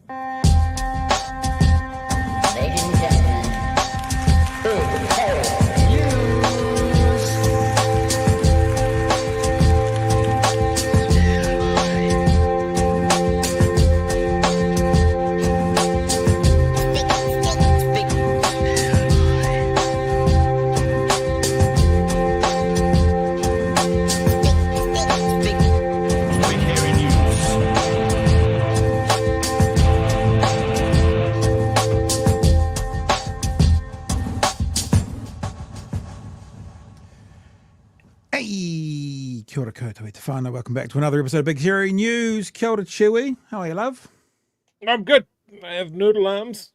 Ladies and gentlemen, big Harry News. Big Harry News. Hey, kia ora koutou te whānau. Welcome back to another episode of Big Harry News. Kia ora, Chewy. How are you, love? I'm good. I have noodle arms.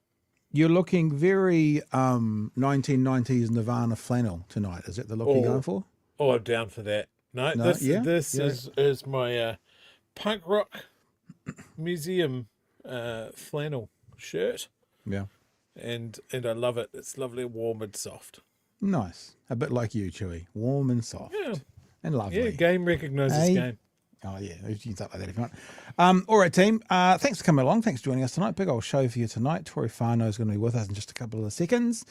You're looking very 1990s Nirvana flannel tonight. Is that the look you're going for? Oh, I'm down for that. No, No, this yeah, this yeah. is my punk rock museum flannel shirt, Yeah. and I love it. It's lovely, warm, and soft. Nice. A bit like you, Chewy. Warm and soft. Yeah, And lovely. yeah. Game recognizes Hey. game. Oh, yeah. You can start like that if you want. All right, team. Thanks for coming along. Thanks for joining us tonight. Big old show for you tonight. Tory Whanau is going to be with us in just a couple of seconds.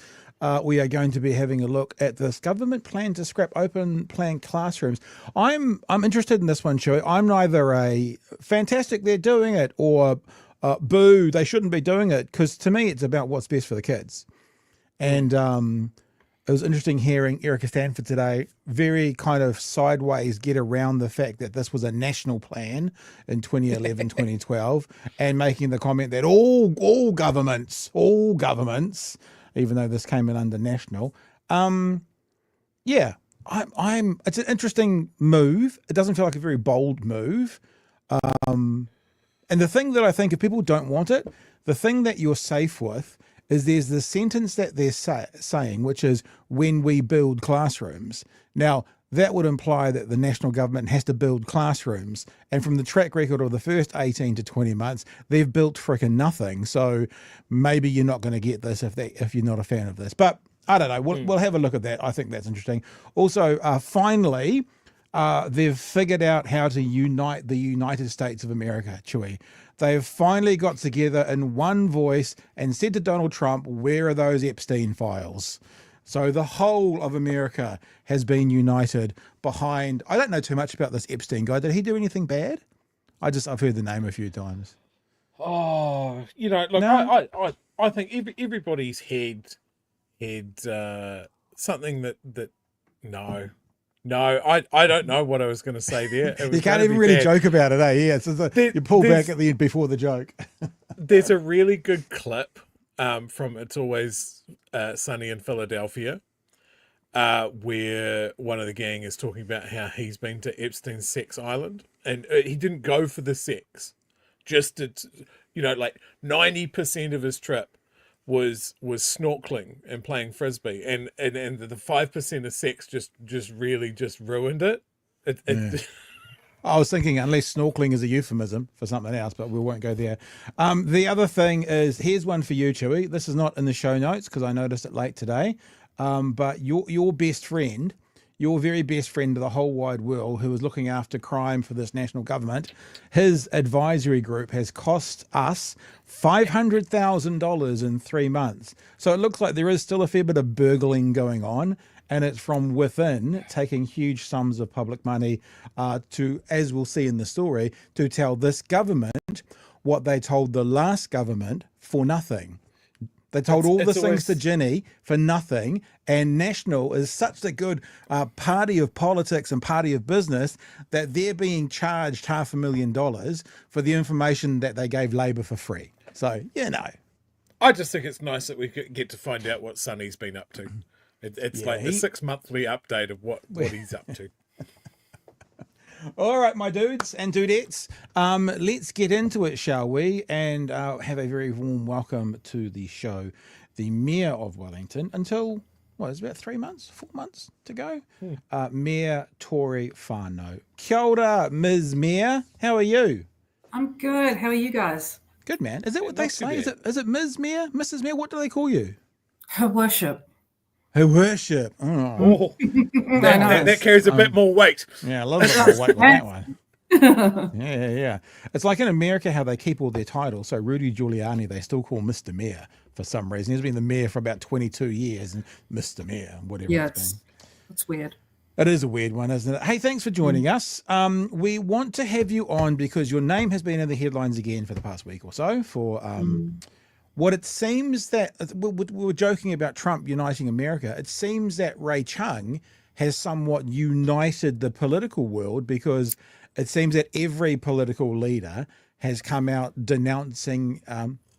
We are going to be having a look at this government plan to scrap open plan classrooms. I'm interested in this one, Chewy. I'm neither a fantastic they're doing it or boo, they shouldn't be doing it, because to me it's about what's best for the kids. And it was interesting hearing Erica Stanford today very kind of sideways get around the fact that this was a national plan in 2011, 2012, and making the comment that all governments, even though this came in under national, yeah, it's an interesting move. It doesn't feel like a very bold move. And the thing that I think, if people don't want it, the thing that you're safe with is there's the sentence that they're saying, which is when we build classrooms. Now, that would imply that the national government has to build classrooms. And from the track record of the first 18 to 20 months, they've built frickin' nothing. So maybe you're not going to get this if you're not a fan of this. But I don't know. We'll have a look at that. I think that's interesting. Also, finally, they've figured out how to unite the United States of America, Chewy. They've finally got together in one voice and said to Donald Trump, where are those Epstein files? So the whole of America has been united behind, I don't know too much about this Epstein guy. Did he do anything bad? I've heard the name a few times. Oh, look, No? I think everybody's had something that no. No, I don't know what I was going to say there. You can't even really joke about it, eh? Yeah, you pull back at the end before the joke. There's a really good clip from It's Always Sunny in Philadelphia where one of the gang is talking about how he's been to Epstein's sex island, and he didn't go for the sex. Just, like 90% of his trip was snorkeling and playing frisbee, and the 5% of sex just really ruined it. Yeah. I was thinking, unless snorkeling is a euphemism for something else, but we won't go there. The other thing is, here's one for you, Chewy. This is not in the show notes because I noticed it late today. But your best friend, your very best friend of the whole wide world, who is looking after crime for this national government, his advisory group has cost us $500,000 in 3 months. So it looks like there is still a fair bit of burgling going on, and it's from within, taking huge sums of public money to, as we'll see in the story, to tell this government what they told the last government for nothing. They told all the things to Ginny for nothing, and National is such a good party of politics and party of business that they're being charged $500,000 for the information that they gave Labor for free. So, I just think it's nice that we get to find out what Sonny's been up to. It's like the 6-monthly update of what he's up to. All right, my dudes and dudettes, let's get into it, shall we? And have a very warm welcome to the show, the Mayor of Wellington, until, it's about 3 months, 4 months to go, Mayor Tory Whanau. Kia ora, Ms. Mayor. How are you? I'm good. How are you guys? Good, man. Is that what they say? Is it Ms. Mayor? Mrs. Mayor? What do they call you? Her worship. Her worship. Oh. That carries a bit more weight. Yeah, a little bit more weight with that one. Yeah. It's like in America how they keep all their titles. So Rudy Giuliani, they still call Mr. Mayor for some reason. He's been the mayor for about 22 years, and Mr. Mayor, whatever Yeah, it's been. it's weird. It is a weird one, isn't it? Hey, thanks for joining us. We want to have you on because your name has been in the headlines again for the past week or so for what it seems that we were joking about Trump uniting America. It seems that Ray Chung has somewhat united the political world because it seems that every political leader has come out denouncing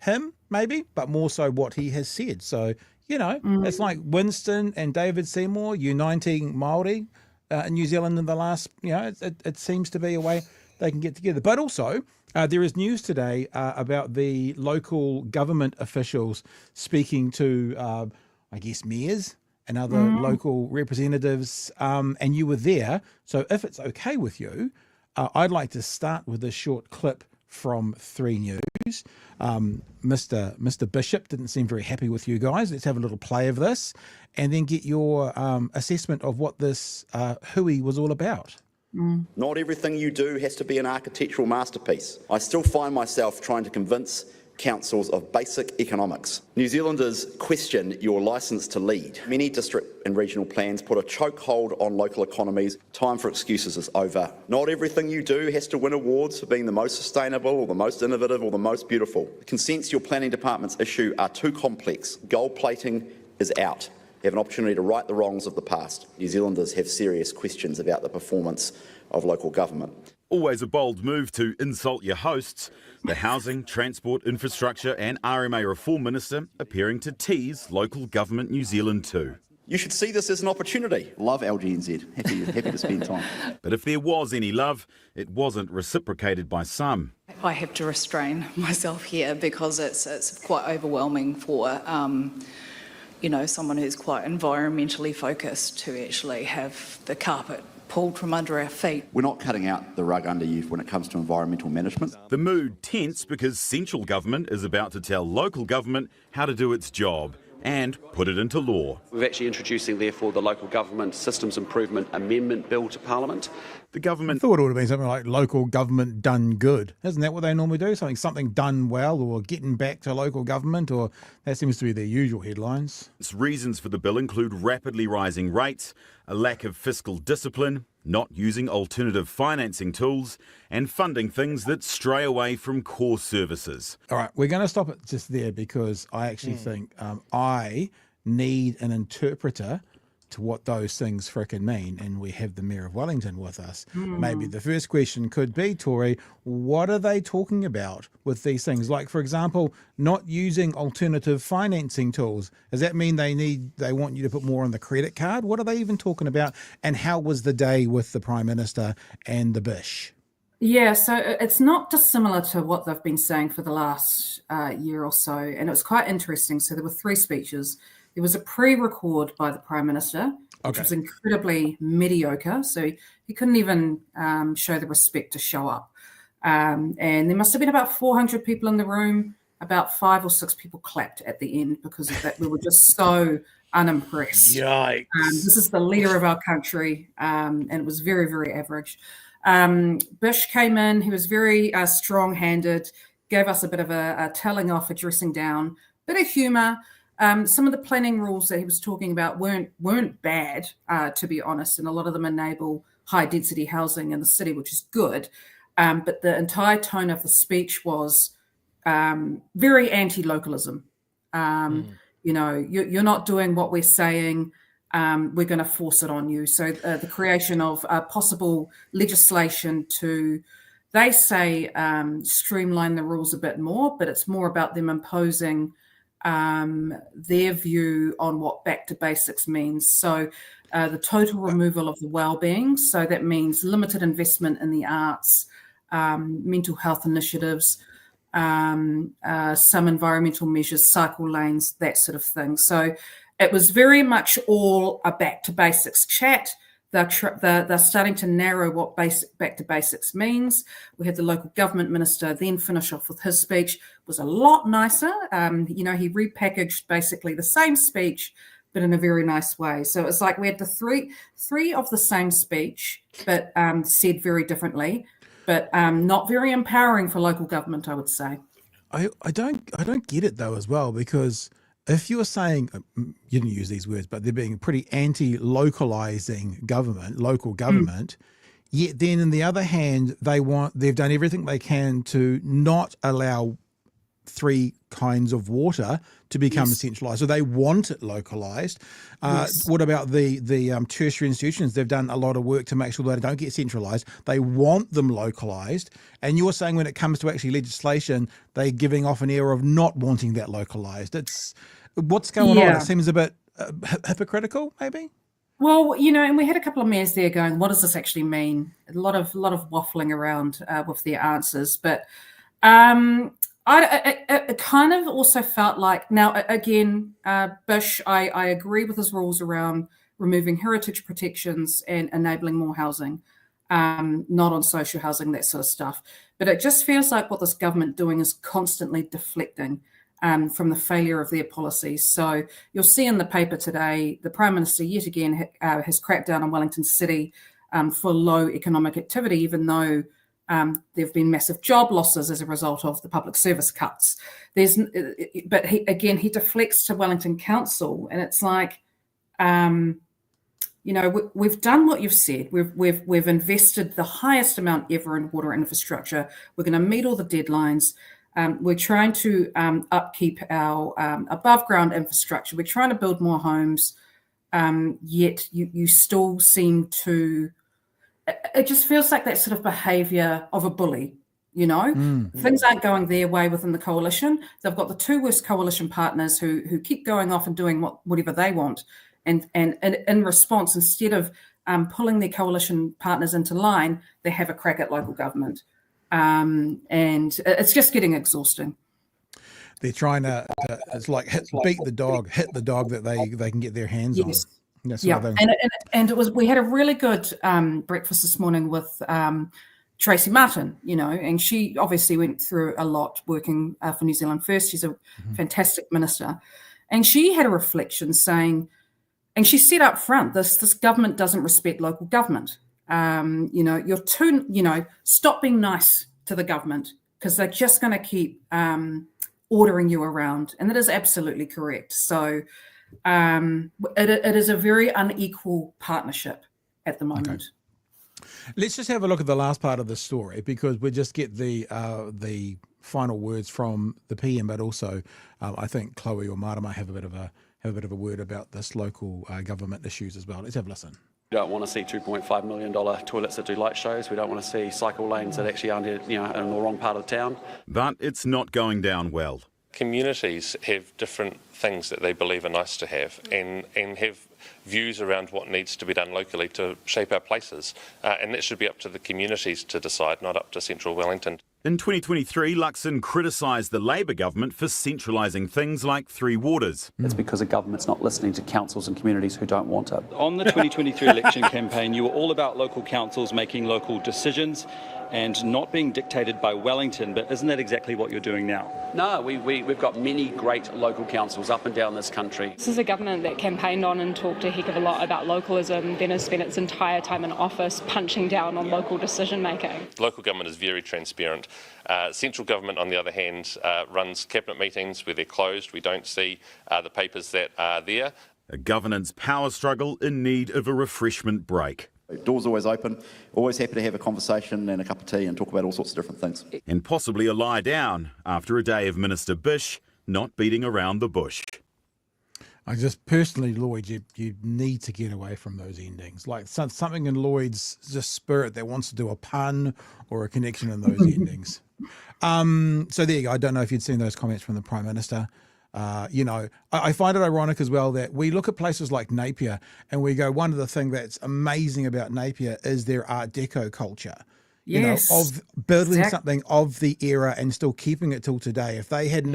him, maybe, but more so what he has said. So, it's like Winston and David Seymour uniting Maori in New Zealand in the last, it seems to be a way they can get together. But also, there is news today about the local government officials speaking to, I guess, mayors and other local representatives, and you were there. So if it's okay with you, I'd like to start with a short clip from 3 News. Mr. Bishop didn't seem very happy with you guys. Let's have a little play of this and then get your assessment of what this hui was all about. Not everything you do has to be an architectural masterpiece. I still find myself trying to convince councils of basic economics. New Zealanders question your licence to lead. Many district and regional plans put a chokehold on local economies. Time for excuses is over. Not everything you do has to win awards for being the most sustainable or the most innovative or the most beautiful. The consents your planning departments issue are too complex. Gold plating is out. You have an opportunity to right the wrongs of the past. New Zealanders have serious questions about the performance of local government. Always a bold move to insult your hosts. The Housing, Transport, Infrastructure and RMA Reform Minister appearing to tease local government New Zealand too. You should see this as an opportunity. Love LGNZ. Happy to spend time. But if there was any love, it wasn't reciprocated by some. I have to restrain myself here because it's quite overwhelming for someone who's quite environmentally focused to actually have the carpet pulled from under our feet. We're not cutting out the rug under you when it comes to environmental management. The mood tense because central government is about to tell local government how to do its job and put it into law. We're actually introducing, therefore, the Local Government Systems Improvement Amendment Bill to Parliament. The government thought it would have been something like local government done good. Isn't that what they normally do? Something done well or getting back to local government, or that seems to be their usual headlines. Reasons for the bill include rapidly rising rates, a lack of fiscal discipline, not using alternative financing tools, and funding things that stray away from core services. All right, we're going to stop it just there because I actually think I need an interpreter to what those things frickin' mean, and we have the Mayor of Wellington with us. Maybe the first question could be, Tory, what are they talking about with these things? Like, for example, not using alternative financing tools. Does that mean they want you to put more on the credit card? What are they even talking about? And how was the day with the Prime Minister and the Bish? Yeah, so it's not dissimilar to what they've been saying for the last year or so, and it was quite interesting. So there were 3 speeches. There was a pre-record by the Prime Minister, which was incredibly mediocre. So he couldn't even show the respect to show up. And there must have been about 400 people in the room. About 5 or 6 people clapped at the end because of that. We were just so unimpressed. Yikes. This is the leader of our country, and it was very, very average. Bish came in. He was very strong-handed, gave us a bit of a telling off, a dressing down, bit of humour. Some of the planning rules that he was talking about weren't bad, to be honest, and a lot of them enable high density housing in the city, which is good. But the entire tone of the speech was very anti-localism. You're not doing what we're saying. We're going to force it on you. So the creation of possible legislation to, they say, streamline the rules a bit more, but it's more about them imposing their view on what back to basics means. So the total removal of the wellbeing. So that means limited investment in the arts, mental health initiatives, some environmental measures, cycle lanes, that sort of thing. So it was very much all a back to basics chat. They're starting to narrow what back to basics means. We had the local government minister then finish off with his speech. It was a lot nicer. He repackaged basically the same speech, but in a very nice way. So it was like we had the three of the same speech, but said very differently. but not very empowering for local government, I would say. I don't get it though as well, because if you're saying, you didn't use these words, but they're being pretty anti-localizing local government, yet then on the other hand, they've done everything they can to not allow 3 kinds of water to become centralised. So they want it localised. What about the tertiary institutions? They've done a lot of work to make sure that they don't get centralised. They want them localised. And you're saying when it comes to actually legislation, they're giving off an air of not wanting that localised. What's going on? It seems a bit hypocritical, maybe? Well, and we had a couple of mayors there going, what does this actually mean? A lot of waffling around with their answers. But I kind of also felt like, now, again, Bush, I agree with his rules around removing heritage protections and enabling more housing, not on social housing, that sort of stuff. But it just feels like what this government doing is constantly deflecting from the failure of their policies. So you'll see in the paper today, the Prime Minister yet again has cracked down on Wellington City for low economic activity, even though there have been massive job losses as a result of the public service cuts. But he deflects to Wellington Council, and it's like, we've done what you've said. We've invested the highest amount ever in water infrastructure. We're going to meet all the deadlines. We're trying to upkeep our above ground infrastructure. We're trying to build more homes. Yet you still seem to. It just feels like that sort of behaviour of a bully, Things aren't going their way within the coalition. They've got the 2 worst coalition partners who keep going off and doing whatever they want. And in response, instead of pulling their coalition partners into line, they have a crack at local government. And it's just getting exhausting. They're trying to it's like hit the dog that they can get their hands on. And it was, we had a really good breakfast this morning with Tracy Martin, and she obviously went through a lot working for New Zealand First. She's a fantastic minister. And she had a reflection saying, and she said up front, this government doesn't respect local government. You're too, stop being nice to the government because they're just going to keep ordering you around. And that is absolutely correct. So it is a very unequal partnership at the moment. Okay. Let's just have a look at the last part of the story, because we just get the final words from the PM, but also I think Chloe or Marta might have a bit of a word about this local government issues as well. Let's have a listen. We don't want to see $2.5 million toilets that do light shows. We don't want to see cycle lanes that actually aren't in the wrong part of town. But it's not going down well. Communities have different things that they believe are nice to have and have views around what needs to be done locally to shape our places. And that should be up to the communities to decide, not up to Central Wellington. In 2023, Luxon criticised the Labour government for centralising things like 3 waters. It's because the government's not listening to councils and communities who don't want it. On the 2023 election campaign, you were all about local councils making local decisions and not being dictated by Wellington, but isn't that exactly what you're doing now? No, we've got many great local councils up and down this country. This is a government that campaigned on and talked a heck of a lot about localism, then has spent its entire time in office punching down on local decision making. Local government is very transparent. Central government, on the other hand, runs cabinet meetings where they're closed. We don't see the papers that are there. A governance power struggle in need of a refreshment break. Doors always open, always happy to have a conversation and a cup of tea and talk about all sorts of different things. And possibly a lie down after a day of Minister Bish not beating around the bush. I just personally, Lloyd, you need to get away from those endings. Like something in Lloyd's just spirit that wants to do a pun or a connection in those endings. So there you go. I don't know if you'd seen those comments from the Prime Minister. I find it ironic as well that we look at places like Napier and we go, one of the things that's amazing about Napier is their Art Deco culture. Yes, of building something of the era and still keeping it till today. If they had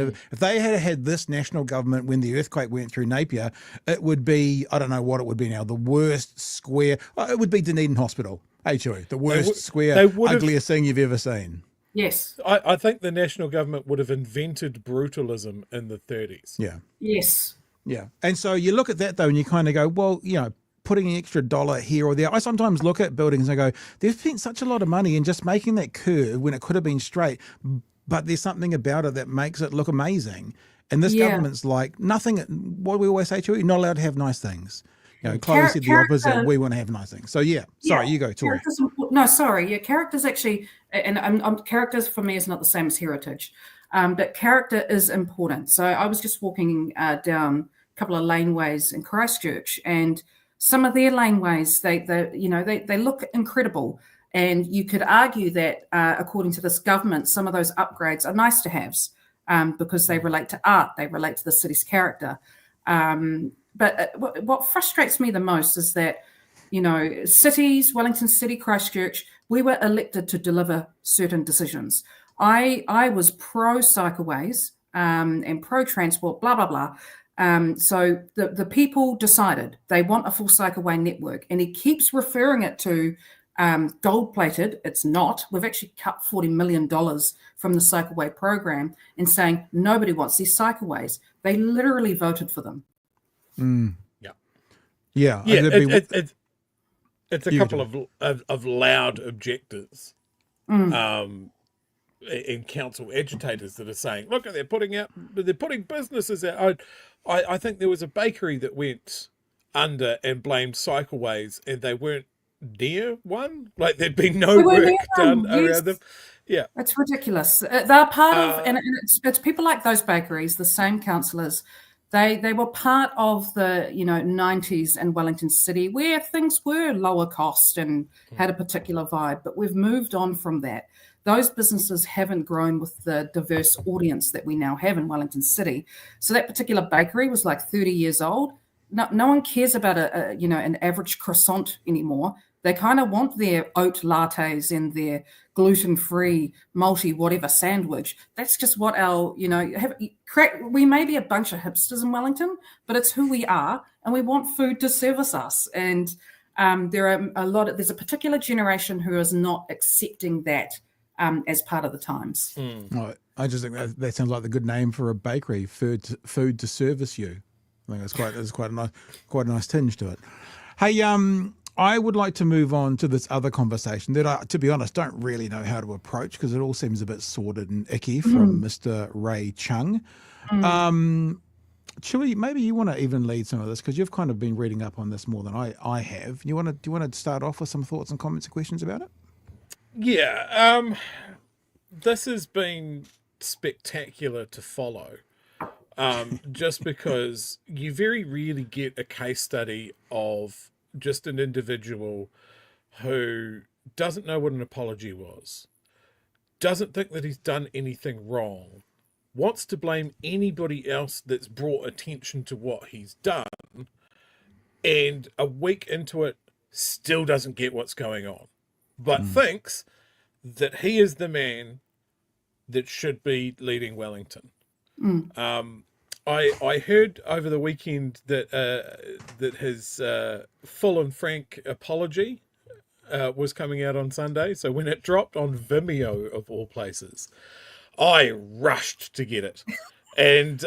had this national government when the earthquake went through Napier, it would be, I don't know what it would be now, the worst square. It would be Dunedin Hospital, the worst square, ugliest thing you've ever seen. Yes. I think the national government would have invented brutalism in the 30s. Yeah. Yes. Yeah. And so you look at that though and you kind of go, well, putting an extra dollar here or there. I sometimes look at buildings and I go, they've spent such a lot of money in just making that curve when it could have been straight, but there's something about it that makes it look amazing. And this government's like, nothing, what we always say to you, you're not allowed to have nice things. You know, Chloe said the opposite, we want to have nice things. So sorry, you go, Tory. No, sorry. Characters actually, and characters for me is not the same as heritage, but character is important. So I was just walking down a couple of laneways in Christchurch, and some of their laneways, they look incredible. And you could argue that, according to this government, some of those upgrades are nice to haves because they relate to art, they relate to the city's character. But what frustrates me the most is that, cities, Wellington City, Christchurch, we were elected to deliver certain decisions. I was pro-cycleways and pro-transport, blah, blah, blah. So the people decided they want a full cycleway network, and he keeps referring it to gold-plated. It's not. We've actually cut $40 million from the cycleway program and saying nobody wants these cycleways. They literally voted for them. Yeah. It's a couple of loud objectors and council agitators that are saying, look, they're putting businesses out. I think there was a bakery that went under and blamed cycleways, and they weren't near one. Like there'd been no work done around them. Yeah, it's ridiculous. They're part of, and it's people like those bakeries, the same councillors. They were part of the 90s in Wellington City, where things were lower cost and had a particular vibe. But we've moved on from that. Those businesses haven't grown with the diverse audience that we now have in Wellington City. So that particular bakery was like 30 years old. No one cares about an average croissant anymore. They kind of want their oat lattes and their gluten-free multi-whatever sandwich. That's just what our, we may be a bunch of hipsters in Wellington, but it's who we are, and we want food to service us. And there's a particular generation who is not accepting that as part of the times. I just think that sounds like the good name for a bakery, food to service you. I think that's quite a nice tinge to it. Hey, I would like to move on to this other conversation that I, to be honest, don't really know how to approach because it all seems a bit sordid and icky from Mr. Ray Chung. Chewy, maybe you want to even lead some of this because you've kind of been reading up on this more than I have. Do you want to start off with some thoughts and comments and questions about it? Yeah, this has been spectacular to follow. Just because you very rarely get a case study of just an individual who doesn't know what an apology was, doesn't think that he's done anything wrong, wants to blame anybody else that's brought attention to what he's done, and a week into it still doesn't get what's going on, but thinks that he is the man that should be leading Wellington. I heard over the weekend that that his full and frank apology was coming out on Sunday. So when it dropped on Vimeo, of all places, I rushed to get it. And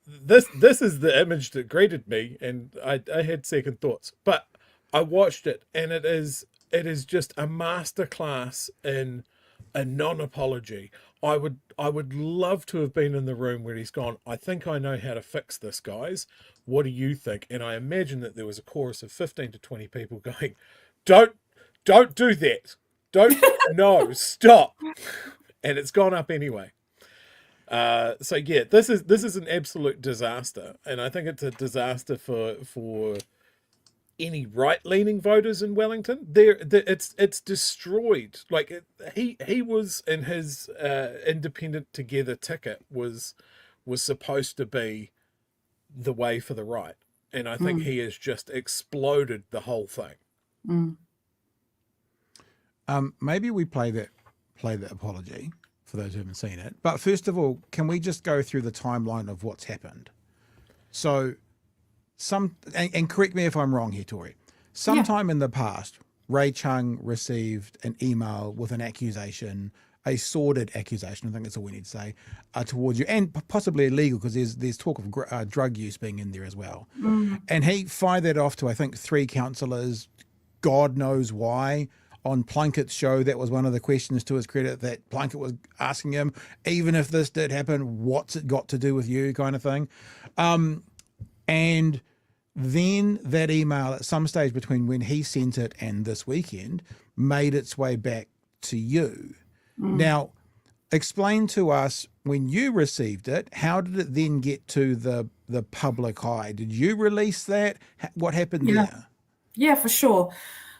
this is the image that greeted me, and I had second thoughts. But I watched it, and it is just a masterclass in a non-apology. I would love to have been in the room where he's gone, I think I know how to fix this, guys. What do you think? And I imagine that there was a chorus of 15 to 20 people going, don't do that. No, stop. And it's gone up anyway. So yeah, this is an absolute disaster. And I think it's a disaster for any right-leaning voters in Wellington. It's destroyed. Like he was in his independent together ticket was supposed to be the way for the right, and I think he has just exploded the whole thing. Maybe we play that apology for those who haven't seen it. But first of all, can we just go through the timeline of what's happened? So. And correct me if I'm wrong here, Tory. Sometime in the past, Ray Chung received an email with an accusation a sordid accusation, I think that's all we need to say, towards you, and possibly illegal, because there's talk of drug use being in there as well. And he fired that off to, I think, 3 councillors, God knows why. On Plunkett's show, that was one of the questions, to his credit, that Plunkett was asking him, even if this did happen, what's it got to do with you, kind of thing. And then that email at some stage between when he sent it and this weekend made its way back to you. Now, explain to us, when you received it, how did it then get to the public eye? Did you release that? What happened there? Yeah, for sure.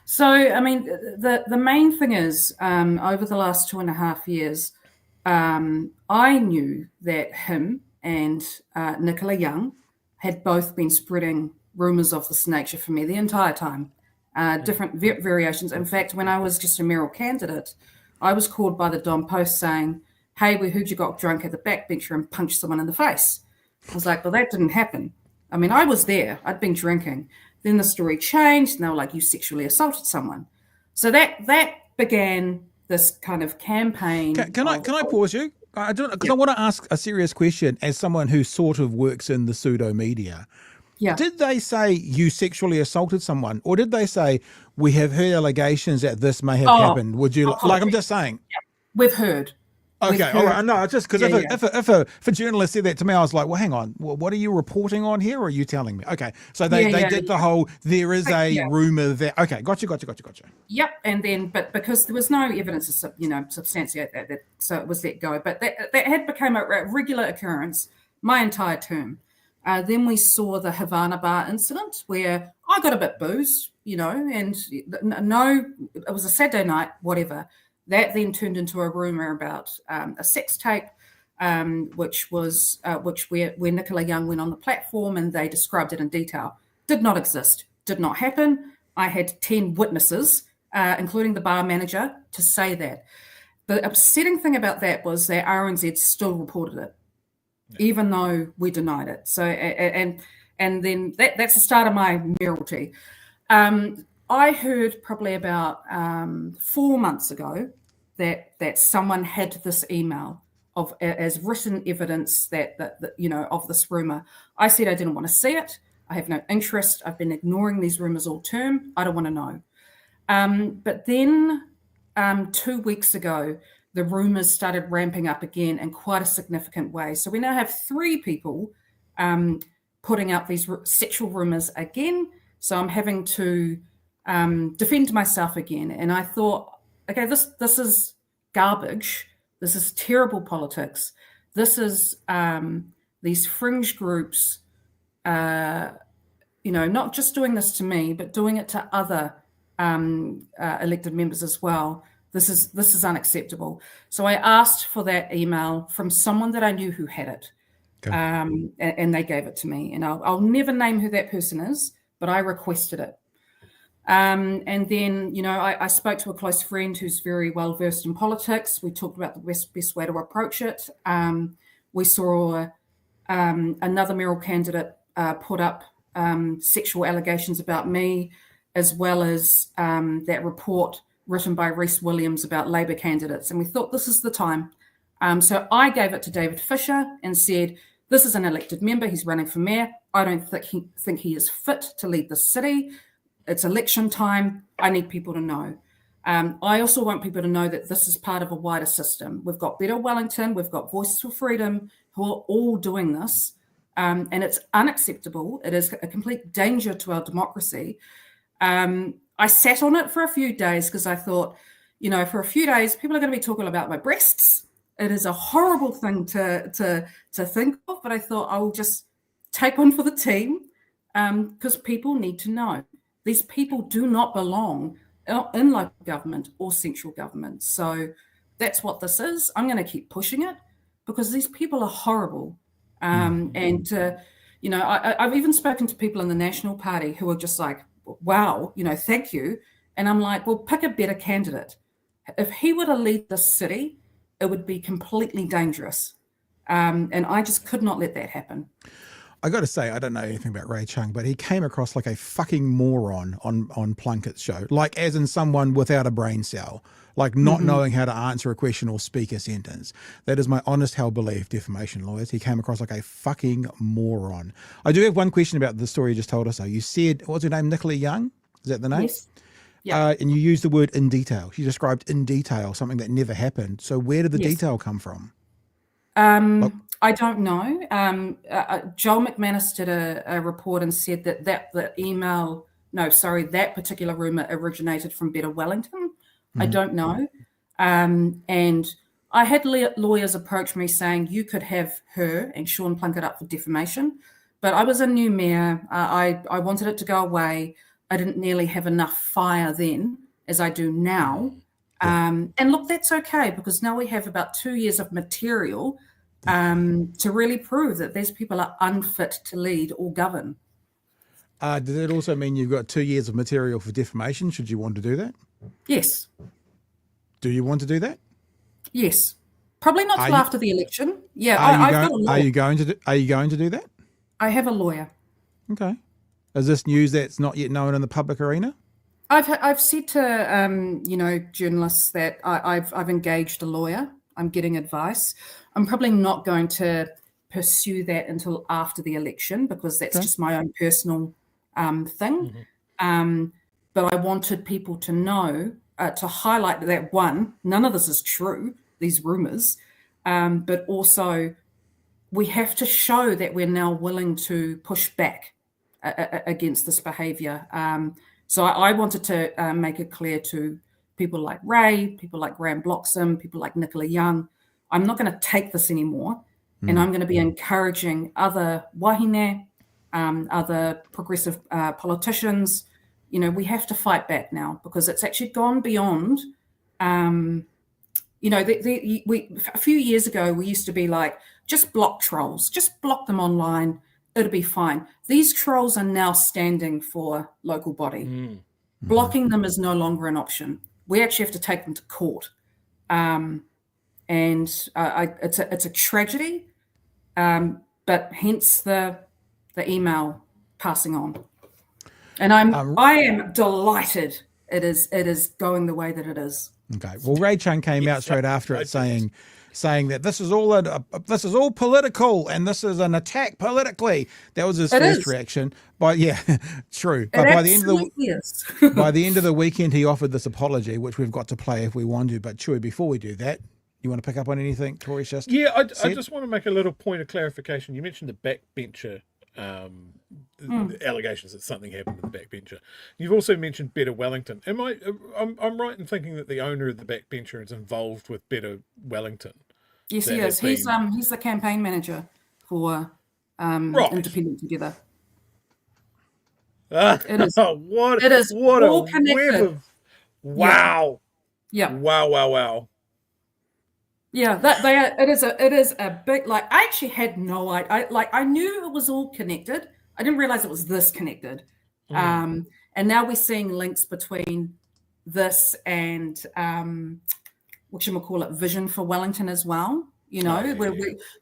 So, I mean, the main thing is, over the last 2.5 years, I knew that him and Nicola Young had both been spreading rumours of this nature for me the entire time, different variations. In fact, when I was just a mayoral candidate, I was called by the Don Post saying, hey, we heard you got drunk at the backbencher and punched someone in the face. I was like, well, that didn't happen. I mean, I was there. I'd been drinking. Then the story changed, and they were like, you sexually assaulted someone. So that began this kind of campaign. Can I pause you? I want to ask a serious question as someone who sort of works in the pseudo media. Yeah. Did they say you sexually assaulted someone, or did they say we have heard allegations that this may have happened? Would you like? I'm just saying. Yeah. We've heard. Okay, all right. No, just because if a journalist said that to me, I was like, well, hang on, what are you reporting on here, or are you telling me? Okay, so they did the whole, there is a rumour that, okay, gotcha. Yep, and then, but because there was no evidence to, substantiate that, so it was let go. But that had become a regular occurrence my entire term. Then we saw the Havana bar incident where I got a bit boozed, and no, it was a Saturday night, whatever. That then turned into a rumor about a sex tape, where Nicola Young went on the platform and they described it in detail. Did not exist, did not happen. I had 10 witnesses, including the bar manager, to say that. The upsetting thing about that was that RNZ still reported it, even though we denied it. So, and then that's the start of my mayoralty. I heard probably about 4 months ago that someone had this email of as written evidence that of this rumor. I said I didn't want to see it. I have no interest. I've been ignoring these rumors all term. I don't want to know. But then 2 weeks ago, the rumors started ramping up again in quite a significant way. So we now have 3 people putting out these sexual rumors again. So I'm having to defend myself again. And I thought, okay, this is garbage. This is terrible politics. This is these fringe groups, not just doing this to me, but doing it to other elected members as well. This is unacceptable. So I asked for that email from someone that I knew who had it. Okay. And they gave it to me. And I'll never name who that person is, but I requested it. And then, I spoke to a close friend who's very well versed in politics. We talked about the best way to approach it. We saw another mayoral candidate put up sexual allegations about me, as well as that report written by Rhys Williams about Labour candidates. And we thought this is the time. So I gave it to David Fisher and said, this is an elected member. He's running for mayor. I don't think he is fit to lead the city. It's election time. I need people to know. I also want people to know that this is part of a wider system. We've got Better Wellington. We've got Voices for Freedom who are all doing this. And it's unacceptable. It is a complete danger to our democracy. I sat on it for a few days because I thought, for a few days, people are going to be talking about my breasts. It is a horrible thing to think of, but I thought I will just take one for the team because people need to know. These people do not belong in local government or central government. So that's what this is. I'm going to keep pushing it because these people are horrible. I've even spoken to people in the National Party who are just like, wow, thank you. And I'm like, well, pick a better candidate. If he were to lead the city, it would be completely dangerous. And I just could not let that happen. I got to say, I don't know anything about Ray Chung, but he came across like a fucking moron on Plunkett's show, like as in someone without a brain cell, like not knowing how to answer a question or speak a sentence. That is my honest hell belief, defamation lawyers. He came across like a fucking moron. I do have one question about the story you just told us, though. You said, what's her name, Nicola Young? Is that the name? Yes. Yeah. And you used the word in detail. She described in detail something that never happened. So where did the detail come from? I don't know. Joel McManus did a report and said that that particular rumour originated from Better Wellington. I don't know. And I had lawyers approach me saying you could have her and Sean Plunkett up for defamation, but I was a new mayor. I wanted it to go away. I didn't nearly have enough fire then as I do now. And look, that's okay, because now we have about 2 years of material to really prove that these people are unfit to lead or govern. Does it also mean you've got 2 years of material for defamation, should you want to do that? Yes. Do you want to do that? Yes. Probably not till after the election. Yeah, Are I've got a lawyer. Are you going to do that? I have a lawyer. Okay. Is this news that's not yet known in the public arena? I've said to journalists that I've engaged a lawyer. I'm getting advice. I'm probably not going to pursue that until after the election, because that's just my own personal thing. But I wanted people to know, to highlight that, one, none of this is true, these rumours, but also we have to show that we're now willing to push back against this behaviour. So I wanted to make it clear to people like Ray, people like Graham Bloxham, people like Nicola Young, I'm not going to take this anymore, and I'm going to be encouraging other wahine, other progressive politicians. We have to fight back now, because it's actually gone beyond. A few years ago, we used to be like, just block trolls, just block them online, it'll be fine. These trolls are now standing for local body. Blocking them is no longer an option. We actually have to take them to court. It's a tragedy, but hence the email passing on. And I am delighted it is going the way that it is. Okay. Well, Ray Chung came out straight after it saying that this is all political and this is an attack politically. That was his first reaction. But yeah, true. But by the end of the weekend, he offered this apology, which we've got to play if we want to. But Chewy, before we do that, you want to pick up on anything Tory's just said? I just want to make a little point of clarification. You mentioned the backbencher allegations that something happened to the backbencher. You've also mentioned Better Wellington. I'm right in thinking that the owner of the backbencher is involved with Better Wellington? Yes, he is. He's the campaign manager for Independent Together. It is. It is all connected. Wow. Yeah. Wow. Yeah, it is a big, like, I actually had no idea. I knew it was all connected. I didn't realize it was this connected. And now we're seeing links between this and whatchamacallit, Vision for Wellington as well.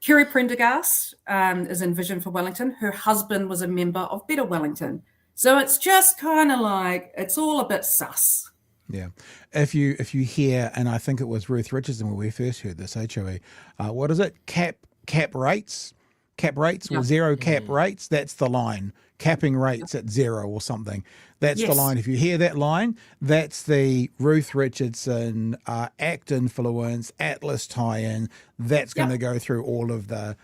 Kerry Prendergast is in Vision for Wellington. Her husband was a member of Better Wellington. So it's just kind of like, it's all a bit sus. Yeah. If you hear, and I think it was Ruth Richardson when we first heard this, HOE, what is it? Cap rates? Cap rates or zero cap rates? That's the line. Capping rates at zero or something. That's the line. If you hear that line, that's the Ruth Richardson ACT influence, Atlas tie-in. That's going to go through all of the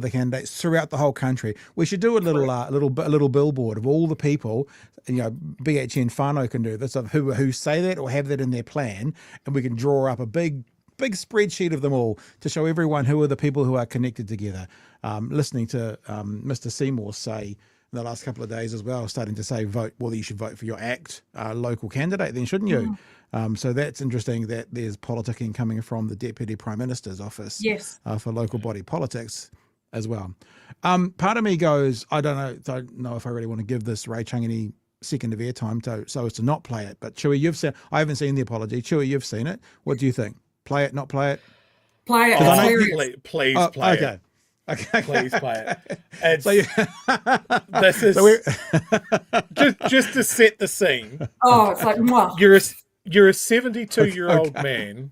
candidates throughout the whole country. We should do a little billboard of all the people. BHN Whanau can do this, of who say that or have that in their plan, and we can draw up a big spreadsheet of them all to show everyone who are the people who are connected together. Listening to Mr. Seymour say in the last couple of days as well, starting to say you should vote for your ACT local candidate, then shouldn't you? So that's interesting that there's politicking coming from the Deputy Prime Minister's office for local body politics as well. Part of me goes, I don't know if I really want to give this Ray Chung any second of airtime so as to not play it. But Chewy, I haven't seen the apology. Chewy, you've seen it. What do you think? Play it, not play it? Play it. Please play it. Okay. Please play it. And So you, this is so we're, just to set the scene. Oh, it's like, mwah. You're a 72-year-old man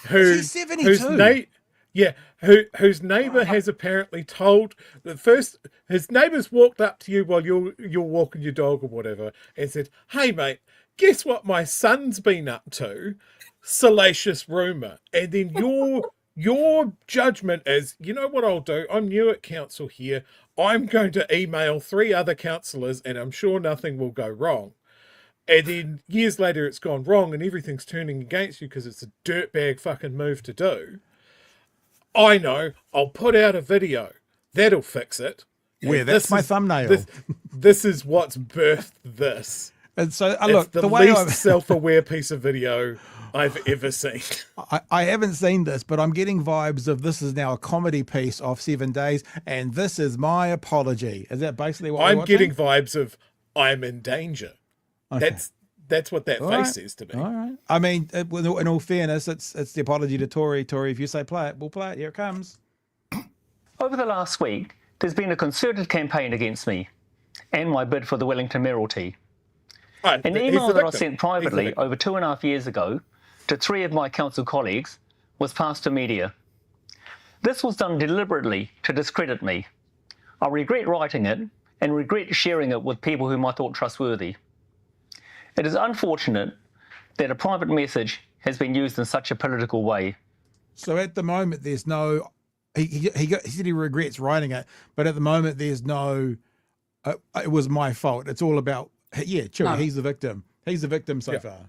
Is he 72? whose neighbour has apparently told his neighbour's walked up to you while you're walking your dog or whatever and said, "Hey mate, guess what my son's been up to?" Salacious rumour. And then your judgment is, you know what I'll do? I'm new at council here. I'm going to email 3 other councillors and I'm sure nothing will go wrong. And then years later it's gone wrong and everything's turning against you because it's a dirtbag fucking move to do. I know, I'll put out a video. That'll fix it. where that's my thumbnail. This is what's birthed this. And so, It's look, the the way least I've, self-aware piece of video I've ever seen. I haven't seen this, but I'm getting vibes of this is now a comedy piece of 7 days, and this is my apology. Is that basically what I'm we're watching? getting vibes of I'm in danger. Okay. That's what that All face right. says to me. All right. I mean, in all fairness, it's the apology to Tory. Tory, if you say play it, we'll play it. Here it comes. Over the last week, there's been a concerted campaign against me and my bid for the Wellington Mayoralty. Right, An he's email the that I victim. sent He's the privately victim. over 2.5 years ago to 3 of my council colleagues was passed to media. This was done deliberately to discredit me. I regret writing it and regret sharing it with people whom I thought trustworthy. It is unfortunate that a private message has been used in such a political way. So at the moment, there's no. He said he regrets writing it, but at the moment, there's no. It was my fault. It's all about. Yeah, true. No. He's the victim. He's the victim so far.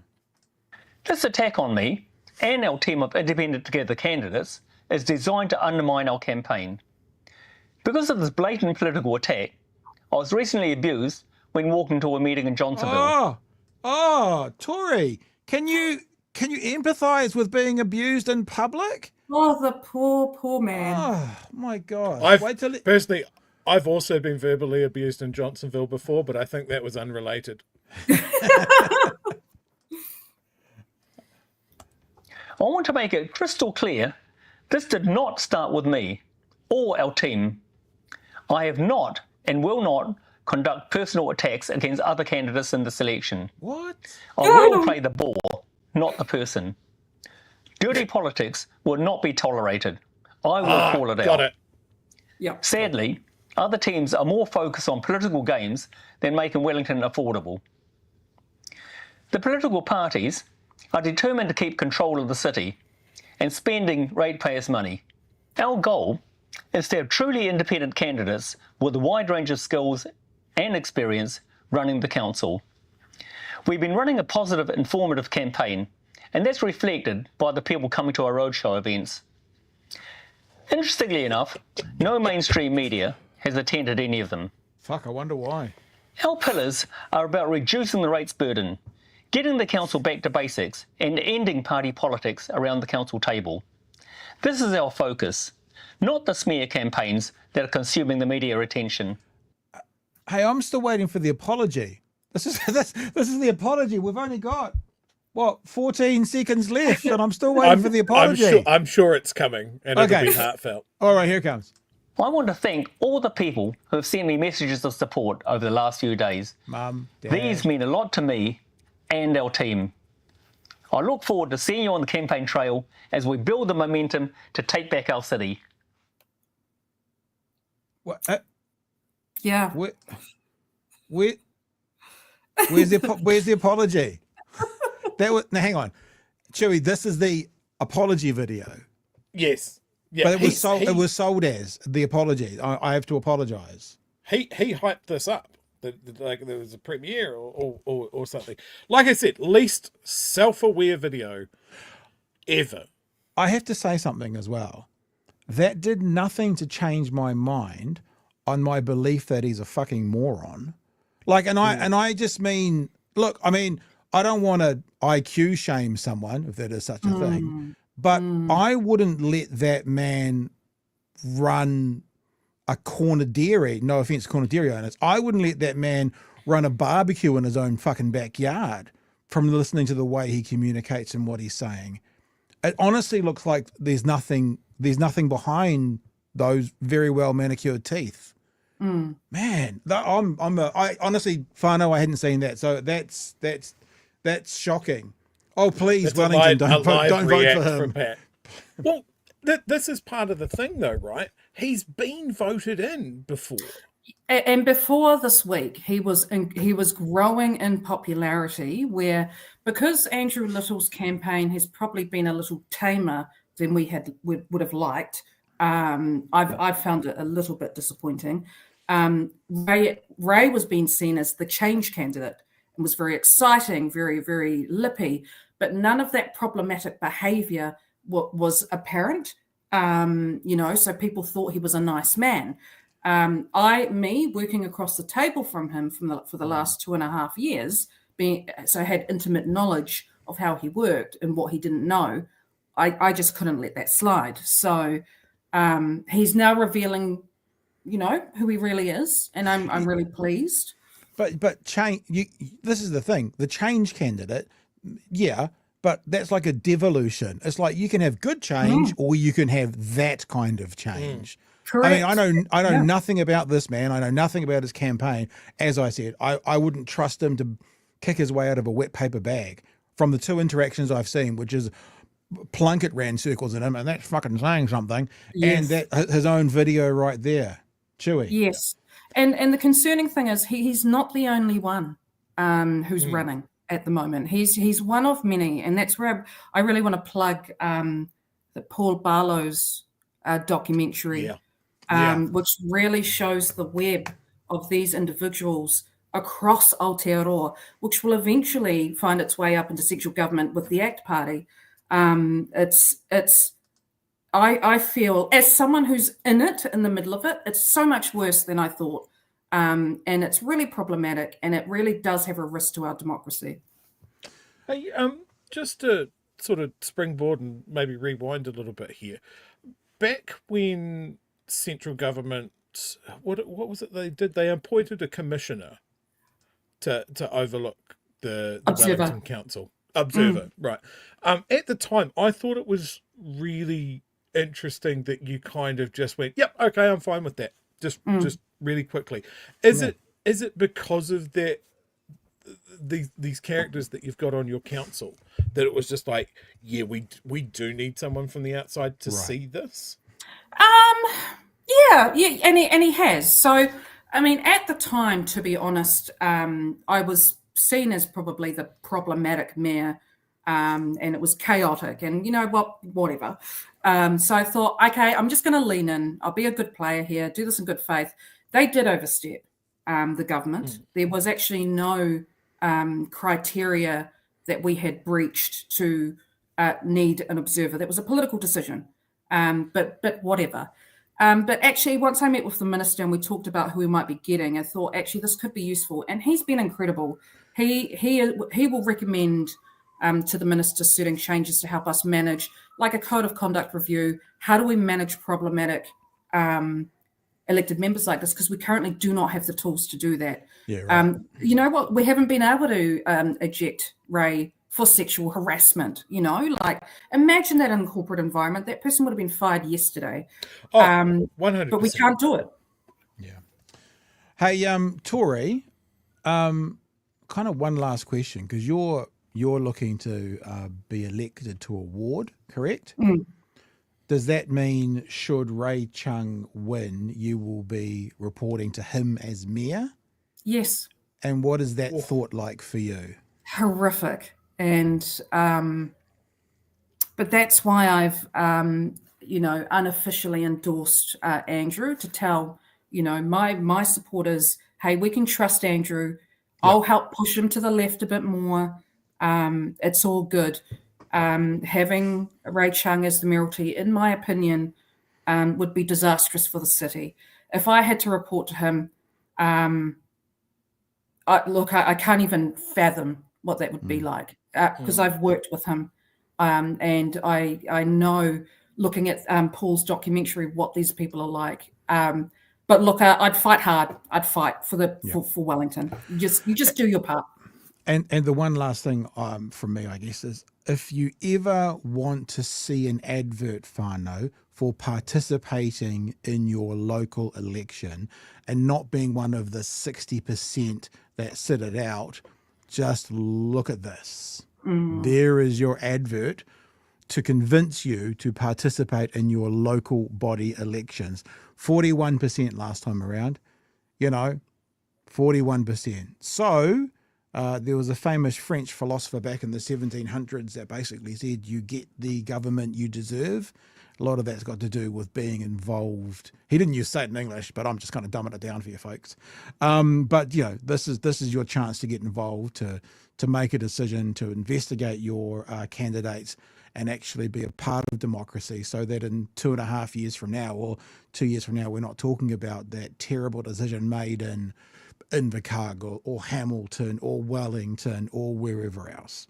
This attack on me and our team of independent Together candidates is designed to undermine our campaign. Because of this blatant political attack, I was recently abused when walking to a meeting in Johnsonville. Oh, Tory, can you empathise with being abused in public? Oh, the poor man. Oh my God! Personally, I've also been verbally abused in Johnsonville before, but I think that was unrelated. I want to make it crystal clear, this did not start with me or our team. I have not and will not conduct personal attacks against other candidates in the selection. What? I will play the ball, not the person. Dirty politics will not be tolerated. I will call it out. Got it. Yep. Sadly, other teams are more focused on political games than making Wellington affordable. The political parties are determined to keep control of the city and spending ratepayers' money. Our goal is to have truly independent candidates with a wide range of skills and experience running the council. We've been running a positive, informative campaign, and that's reflected by the people coming to our roadshow events. Interestingly enough, no mainstream media has attended any of them. Fuck, I wonder why. Our pillars are about reducing the rates burden, getting the council back to basics, and ending party politics around the council table. This is our focus, not the smear campaigns that are consuming the media attention. Hey, I'm still waiting for the apology. This is the apology. We've only got 14 seconds left, and I'm still waiting for the apology. I'm sure it's coming, and it'll be heartfelt. All right, here it comes. I want to thank all the people who have sent me messages of support over the last few days. Mum, Dad. These mean a lot to me and our team. I look forward to seeing you on the campaign trail as we build the momentum to take back our city. What? Yeah. Where's the apology? Now, hang on, Chewy. This is the apology video. Yes. Yeah, But it was sold as the apology. I have to apologise. He hyped this up. Like there was a premiere or something. Like I said, least self-aware video ever. I have to say something as well. That did nothing to change my mind on my belief that he's a fucking moron. Like, and I just mean, look, I mean, I don't want to IQ shame someone, if that is such a thing, but I wouldn't let that man run a corner dairy. No offense, corner dairy owners. I wouldn't let that man run a barbecue in his own fucking backyard from listening to the way he communicates and what he's saying. It honestly looks like there's nothing behind those very well manicured teeth. Man, I honestly, Whanau, I hadn't seen that, so that's shocking. Oh, please, That's Wellington, a live don't vote react for from him. Pat. Well, this is part of the thing, though, right? He's been voted in before. And before this week, he was growing in popularity, where because Andrew Little's campaign has probably been a little tamer than we would have liked. I've found it a little bit disappointing. Ray was being seen as the change candidate and was very exciting, very, very lippy, but none of that problematic behaviour was apparent. So people thought he was a nice man. Me working across the table from him for the last 2.5 years, I had intimate knowledge of how he worked and what he didn't know. I just couldn't let that slide. So he's now revealing, who he really is, and I'm really pleased. But change. This is the thing. The change candidate, yeah, but that's like a devolution. It's like you can have good change, or you can have that kind of change. Correct. I mean, I know nothing about this man. I know nothing about his campaign. As I said, I wouldn't trust him to kick his way out of a wet paper bag. From the 2 interactions I've seen, which is Plunkett ran circles in him, and that's fucking saying something. Yes. And that his own video right there, Chewy. Yes, and the concerning thing is he's not the only one who's running at the moment. He's one of many, and that's where I really want to plug the Paul Barlow's documentary, which really shows the web of these individuals across Aotearoa, which will eventually find its way up into central government with the ACT Party. I feel, as someone who's in the middle of it, it's so much worse than I thought. And it's really problematic, and it really does have a risk to our democracy. Hey, just to sort of springboard and maybe rewind a little bit here. Back when central government, what was it they did? They appointed a commissioner to overlook the Wellington Council. Observer, right. At the time, I thought it was really interesting that you kind of just went, yep, okay, I'm fine with that. Just really quickly. Is it because of that these characters that you've got on your council that it was just like, yeah, we do need someone from the outside to see this? Yeah, and he has. So, I mean, at the time, to be honest, I was seen as probably the problematic mayor, and it was chaotic, and whatever. So I thought, okay, I'm just going to lean in. I'll be a good player here, do this in good faith. They did overstep the government. There was actually no criteria that we had breached to need an observer. That was a political decision, but whatever. But actually, once I met with the minister and we talked about who we might be getting, I thought, actually, this could be useful. And he's been incredible. He will recommend to the minister certain changes to help us manage, like a code of conduct review. How do we manage problematic elected members like this? Because we currently do not have the tools to do that. Yeah, right. You know what? We haven't been able to eject Ray for sexual harassment. Like, imagine that in a corporate environment. That person would have been fired yesterday. 100%. But we can't do it. Yeah. Hey, Tory, kind of one last question, because you're looking to be elected to a ward, correct? Does that mean, should Ray Chung win, you will be reporting to him as mayor? Yes. And what is that thought like for you? Horrific. And but that's why I've unofficially endorsed Andrew, to tell my supporters, hey, we can trust Andrew. I'll help push him to the left a bit more. It's all good. Having Ray Chung as the mayoralty, in my opinion, would be disastrous for the city. If I had to report to him, I can't even fathom what that would be like, because I've worked with him, and I know, looking at Paul's documentary, what these people are like. But look, I'd fight hard. I'd fight for for Wellington. You just do your part. And the one last thing from me, I guess, is if you ever want to see an advert, Whanau, for participating in your local election and not being one of the 60% that sit it out, just look at this. There is your advert to convince you to participate in your local body elections. 41% last time around, 41%. So there was a famous French philosopher back in the 1700s that basically said, you get the government you deserve. A lot of that's got to do with being involved. He didn't use it in English, but I'm just kind of dumbing it down for you folks. But this is your chance to get involved, to make a decision, to investigate your candidates, and actually be a part of democracy, so that in 2.5 years from now, or 2 years from now, we're not talking about that terrible decision made in Invercargill or Hamilton or Wellington or wherever else.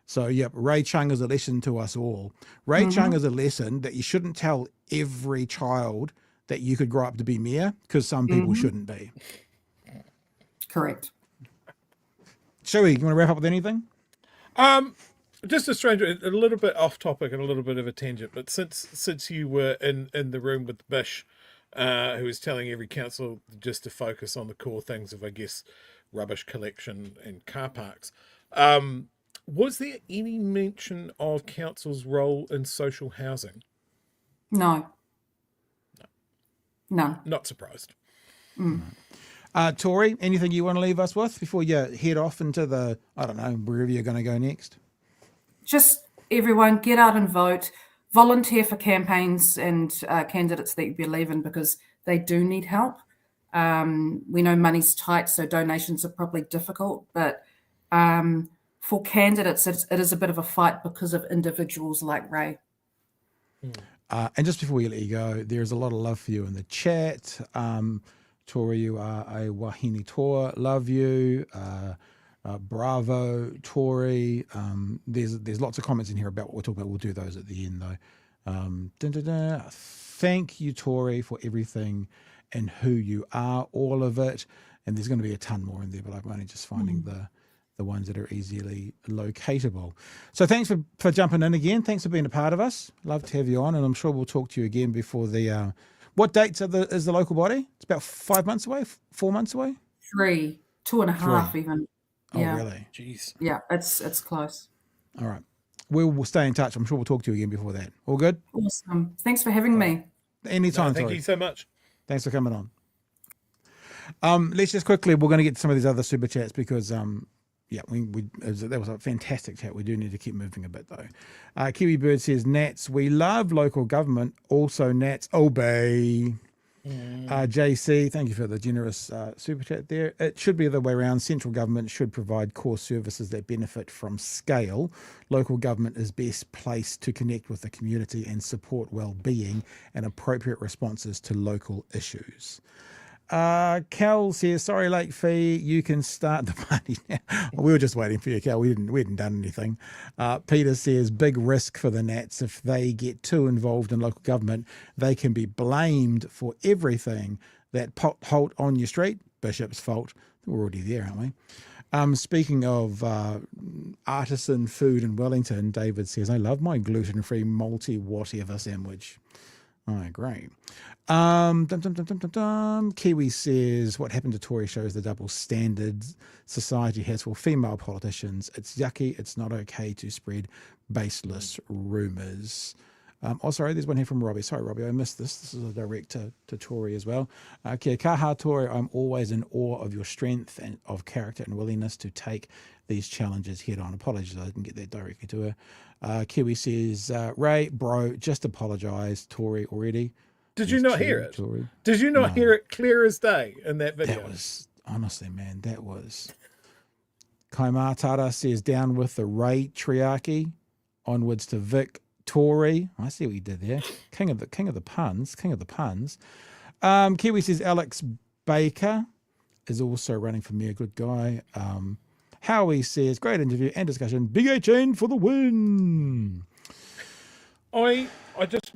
So, yep, Ray Chung is a lesson to us all. Ray Chung is a lesson that you shouldn't tell every child that you could grow up to be mayor, because some people shouldn't be. Correct. Shui, you want to wrap up with anything? Just a little bit off topic and a little bit of a tangent, but since you were in the room with Bish, who was telling every council just to focus on the core things of, I guess, rubbish collection and car parks, was there any mention of council's role in social housing? No. None. Not surprised. Tory, anything you want to leave us with before you head off into the, I don't know, wherever you're going to go next? Just everyone get out and vote, volunteer for campaigns and candidates that you believe in, because they do need help. We know money's tight, so donations are probably difficult, but for candidates, it is a bit of a fight because of individuals like Ray. And just before we let you go, there's a lot of love for you in the chat. Tory, you are a wahine toa. Love you. Bravo, Tory. There's lots of comments in here about what we're talking about. We'll do those at the end, though. Thank you, Tory, for everything and who you are, all of it. And there's going to be a ton more in there, but I'm only just finding the ones that are easily locatable. So thanks for jumping in again. Thanks for being a part of us. Love to have you on, and I'm sure we'll talk to you again before the... what dates is the local body? It's about 5 months away, 4 months away? 3, 2.5 even. Oh, Yeah. really? Jeez. Yeah, it's close. All right. We'll stay in touch. I'm sure we'll talk to you again before that. All good? Awesome. Thanks for having me. Anytime, Thank Tory. you so much. Thanks for coming on. Let's just quickly, we're going to get to some of these other super chats because, that was a fantastic chat. We do need to keep moving a bit, though. Kiwi Bird says, Nats, we love local government. Also, Nats, obey. JC, thank you for the generous super chat there. It should be the other way around. Central government should provide core services that benefit from scale. Local government is best placed to connect with the community and support well-being and appropriate responses to local issues. Cal says, sorry, late fee, you can start the party now. Well, we were just waiting for you, Cal. We hadn't done anything. Peter says, big risk for the Nats. If they get too involved in local government, they can be blamed for everything. That pothole on your street, Bishop's fault. We're already there, aren't we? Speaking of artisan food in Wellington, David says, I love my gluten-free multi-whatever sandwich. Oh, great. Kiwi says, what happened to Tory shows the double standards society has for female politicians. It's yucky. It's not okay to spread baseless rumours. Sorry, there's one here from Robbie. Sorry, Robbie, I missed this. This is a direct to Tory as well. Kia kaha, Tory, I'm always in awe of your strength and of character and willingness to take these challenges head on. Apologies, I didn't get that directly to her. Kiwi says, Ray, bro, just apologise, Tory already. Did you not hear it? Tory. Did you not hear it clear as day in that video? That was, honestly, man, that was... Kaimatara says, down with the Ray triarchy, onwards to Vic, Tory. I see what you did there. King of the puns. Kiwi says, Alex Baker is also running for mayor. Good guy. Howie says, great interview and discussion. Big H-N for the win. I just,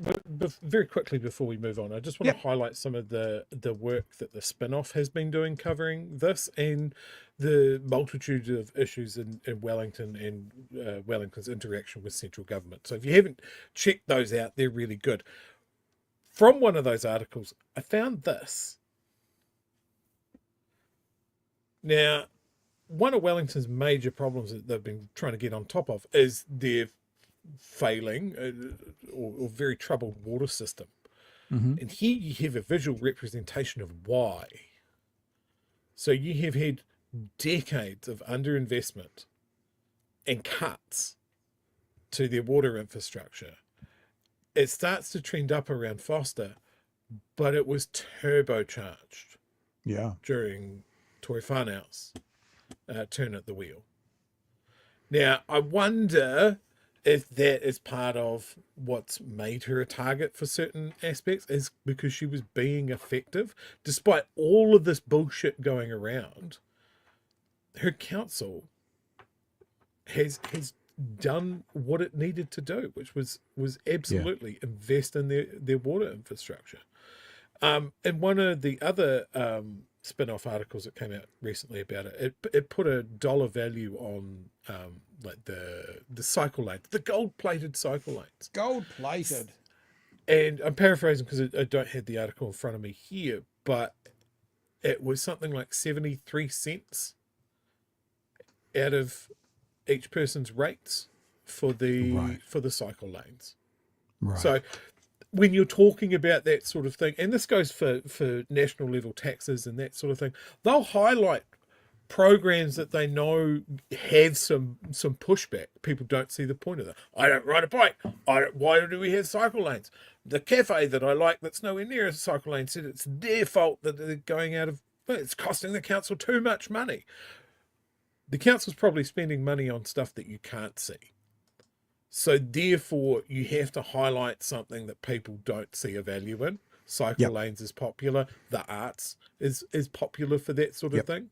very quickly before we move on, I just want to highlight some of the work that the spin-off has been doing covering this and the multitude of issues in Wellington and Wellington's interaction with central government. So if you haven't checked those out, they're really good. from one of those articles, I found this. Now, one of Wellington's major problems that they've been trying to get on top of is their failing or very troubled water system. And here you have a visual representation of why. So you have had decades of underinvestment and cuts to their water infrastructure. It starts to trend up around Foster, but it was turbocharged during Tory Whanau's turn at the wheel. Now, I wonder if that is part of what's made her a target for certain aspects, is because she was being effective. Despite all of this bullshit going around, her council has done what it needed to do, which was absolutely invest in their water infrastructure. And one of the other spin-off articles that came out recently about it put a dollar value on like the cycle lanes, the gold-plated cycle lanes. Gold-plated. And I'm paraphrasing because I don't have the article in front of me here, but it was something like 73 cents out of each person's rates for the cycle lanes. Right. So when you're talking about that sort of thing, and this goes for national level taxes and that sort of thing, they'll highlight programs that they know have some pushback. People don't see the point of that. I don't ride a bike. Why do we have cycle lanes? The cafe that I like that's nowhere near a cycle lane said it's their fault that they're going out of, it's costing the council too much money. The council's probably spending money on stuff that you can't see. So therefore, you have to highlight something that people don't see a value in. Cycle lanes is popular. The arts is popular for that sort of thing.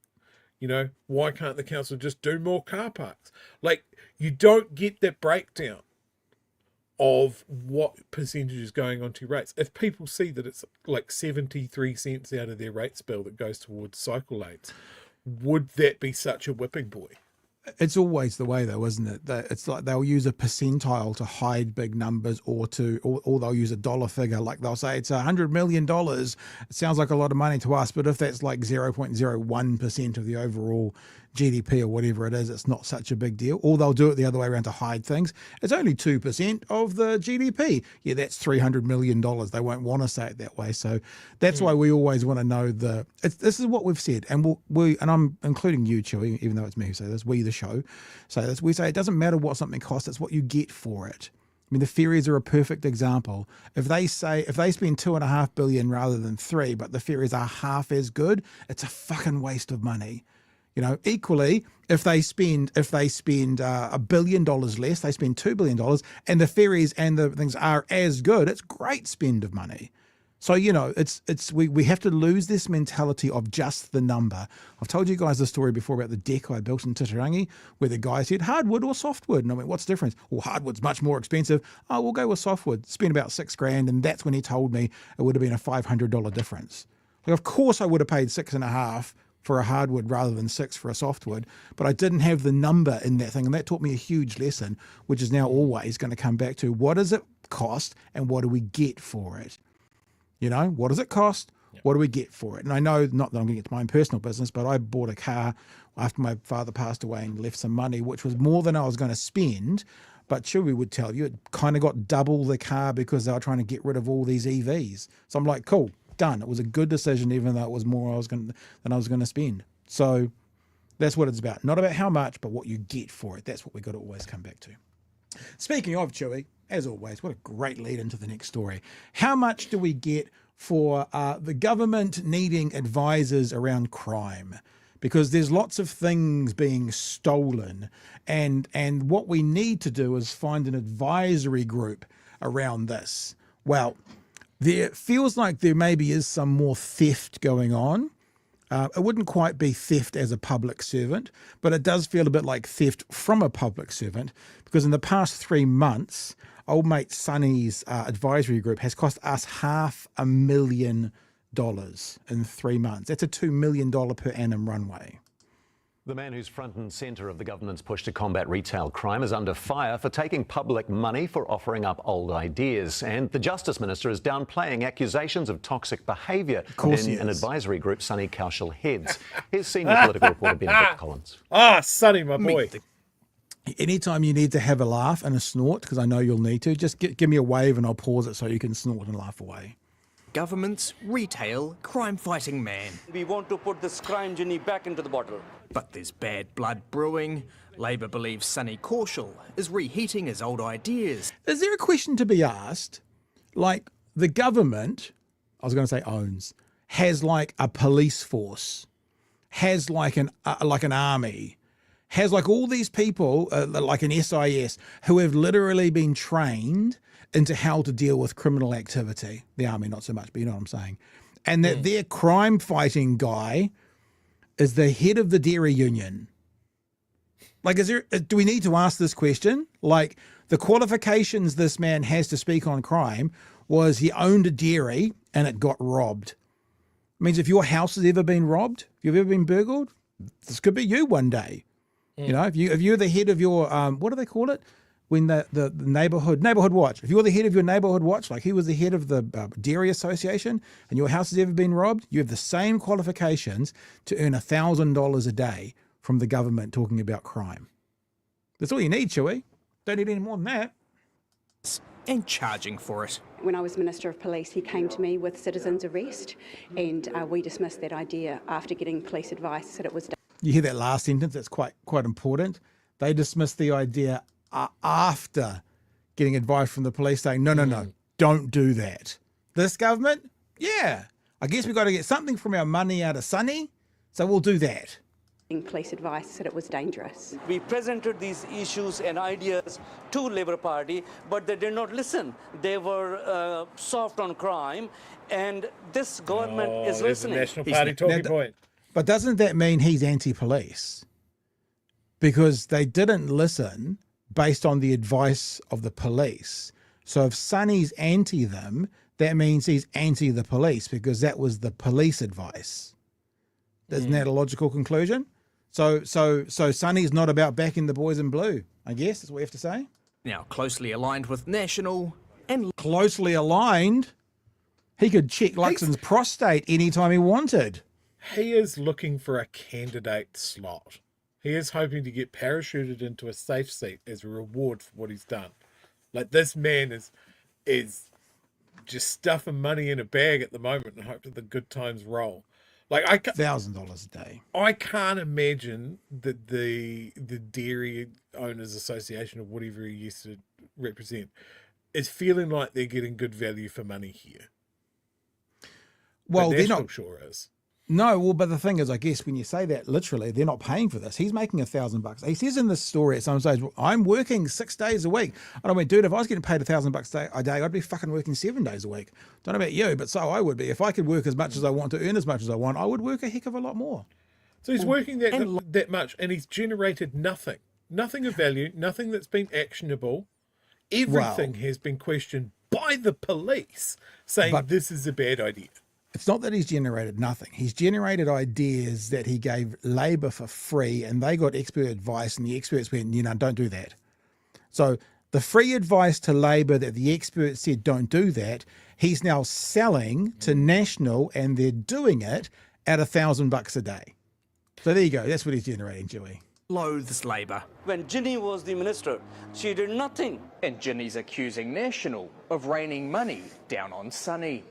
You know, why can't the council just do more car parks? Like, you don't get that breakdown of what percentage is going on to rates. If people see that it's like 73 cents out of their rates bill that goes towards cycle lanes, would that be such a whipping boy? It's always the way, though, isn't it? It's like they'll use a percentile to hide big numbers, or they'll use a dollar figure. Like they'll say it's $100 million. It sounds like a lot of money to us, but if that's like 0.01% of the overall GDP or whatever it is, it's not such a big deal. Or they'll do it the other way around to hide things. It's only 2% of the GDP. Yeah, that's $300 million. They won't want to say it that way. So that's why we always want to know this is what we've said. And and I'm including you, Chewy, even though it's me who say this, we the show say this. We say it doesn't matter what something costs, it's what you get for it. I mean, the ferries are a perfect example. If they spend $2.5 billion rather than $3 billion, but the ferries are half as good, it's a fucking waste of money. You know, equally, if they spend $1 billion less, they spend $2 billion, and the ferries and the things are as good, it's great spend of money. So, you know, we have to lose this mentality of just the number. I've told you guys the story before about the deck I built in Titirangi, where the guy said hardwood or softwood. And I went, what's the difference? Well, hardwood's much more expensive. Oh, we'll go with softwood. Spend about $6,000. And that's when he told me it would have been a $500 difference. Like, of course I would have paid $6.5 for a hardwood rather than $6 for a softwood, but I didn't have the number in that thing. And that taught me a huge lesson, which is now always going to come back to what does it cost and what do we get for it? You know, what does it cost? What do we get for it? And I know, not that I'm going to get to my own personal business, but I bought a car after my father passed away and left some money, which was more than I was going to spend. But Chewy would tell you, it kind of got double the car because they were trying to get rid of all these EVs. So I'm like, cool, done. It was a good decision, even though it was more than I was going to spend. So that's what it's about. Not about how much, but what you get for it. That's what we've got to always come back to. Speaking of Chewy, as always, what a great lead into the next story. How much do we get for the government needing advisors around crime? Because there's lots of things being stolen, and what we need to do is find an advisory group around this. Well, there feels like there maybe is some more theft going on. It wouldn't quite be theft as a public servant, but it does feel a bit like theft from a public servant, because in the past 3 months, old mate Sonny's advisory group has cost us $500,000 in 3 months. That's a $2 million per annum runway. The man who's front and centre of the government's push to combat retail crime is under fire for taking public money for offering up old ideas. And the Justice Minister is downplaying accusations of toxic behaviour in an advisory group Sunny Kaushal heads. Here's senior political reporter Benedict Collins. Sunny, my boy. Anytime you need to have a laugh and a snort, because I know you'll need to, just give me a wave and I'll pause it so you can snort and laugh away. Government's retail crime-fighting man. We want to put this crime genie back into the bottle. But there's bad blood brewing. Labor believes Sunny Kaushal is reheating his old ideas. Is there a question to be asked? Like, the government, I was going to say owns, has like a police force, has like an army, has like all these people, like an SIS, who have literally been trained into how to deal with criminal activity. The army, not so much, but you know what I'm saying. And that their crime fighting guy is the head of the dairy union. Like, do we need to ask this question? Like, the qualifications this man has to speak on crime was he owned a dairy and it got robbed. It means if your house has ever been robbed, if you've ever been burgled, this could be you one day. You know, if you're the head of your, what do they call it? When the neighborhood watch, if you're the head of your neighborhood watch, like he was the head of the dairy association and your house has ever been robbed, you have the same qualifications to earn $1,000 a day from the government talking about crime. That's all you need, Chewy. Don't need any more than that. And charging for it. When I was Minister of Police, he came to me with citizen's arrest and we dismissed that idea after getting police advice that it was done. You hear that last sentence, that's quite important. They dismissed the idea after getting advice from the police saying, no, don't do that. This government, yeah, I guess we've got to get something from our money out of Sunny, so we'll do that. Police advice that it was dangerous. We presented these issues and ideas to Labour Party, but they did not listen. They were soft on crime, and this government is listening. There's a National Party talking point. But doesn't that mean he's anti-police? Because they didn't listen based on the advice of the police. So if Sunny's anti them, that means he's anti the police because that was the police advice. Isn't that a logical conclusion? So Sunny's not about backing the boys in blue, I guess that's what we have to say. Now closely aligned with National and... Closely aligned? He could check Luxon's prostate anytime he wanted. He is looking for a candidate slot. He is hoping to get parachuted into a safe seat as a reward for what he's done. Like, this man is just stuffing money in a bag at the moment and hope that the good times roll. Like, $1,000 a day. I can't imagine that the Dairy Owners Association or whatever he used to represent is feeling like they're getting good value for money here. Well, but they're National not sure is. No, well, but the thing is, I guess when you say that literally, they're not paying for this. He's making $1,000. He says in this story at some stage, I'm working 6 days a week. And I went, dude, if I was getting paid $1,000 a day, I'd be fucking working 7 days a week. Don't know about you, but so I would be. If I could work as much as I want to earn as much as I want, I would work a heck of a lot more. So he's working that much and he's generated nothing. Nothing of value, nothing that's been actionable. Everything has been questioned by the police saying this is a bad idea. It's not that he's generated nothing. He's generated ideas that he gave Labor for free and they got expert advice and the experts went, don't do that. So the free advice to Labor that the experts said don't do that, he's now selling to National and they're doing it at $1,000 a day. So there you go. That's what he's generating, Joey. Loathes Labor. When Ginny was the minister, she did nothing. And Ginny's accusing National of raining money down on Sunny.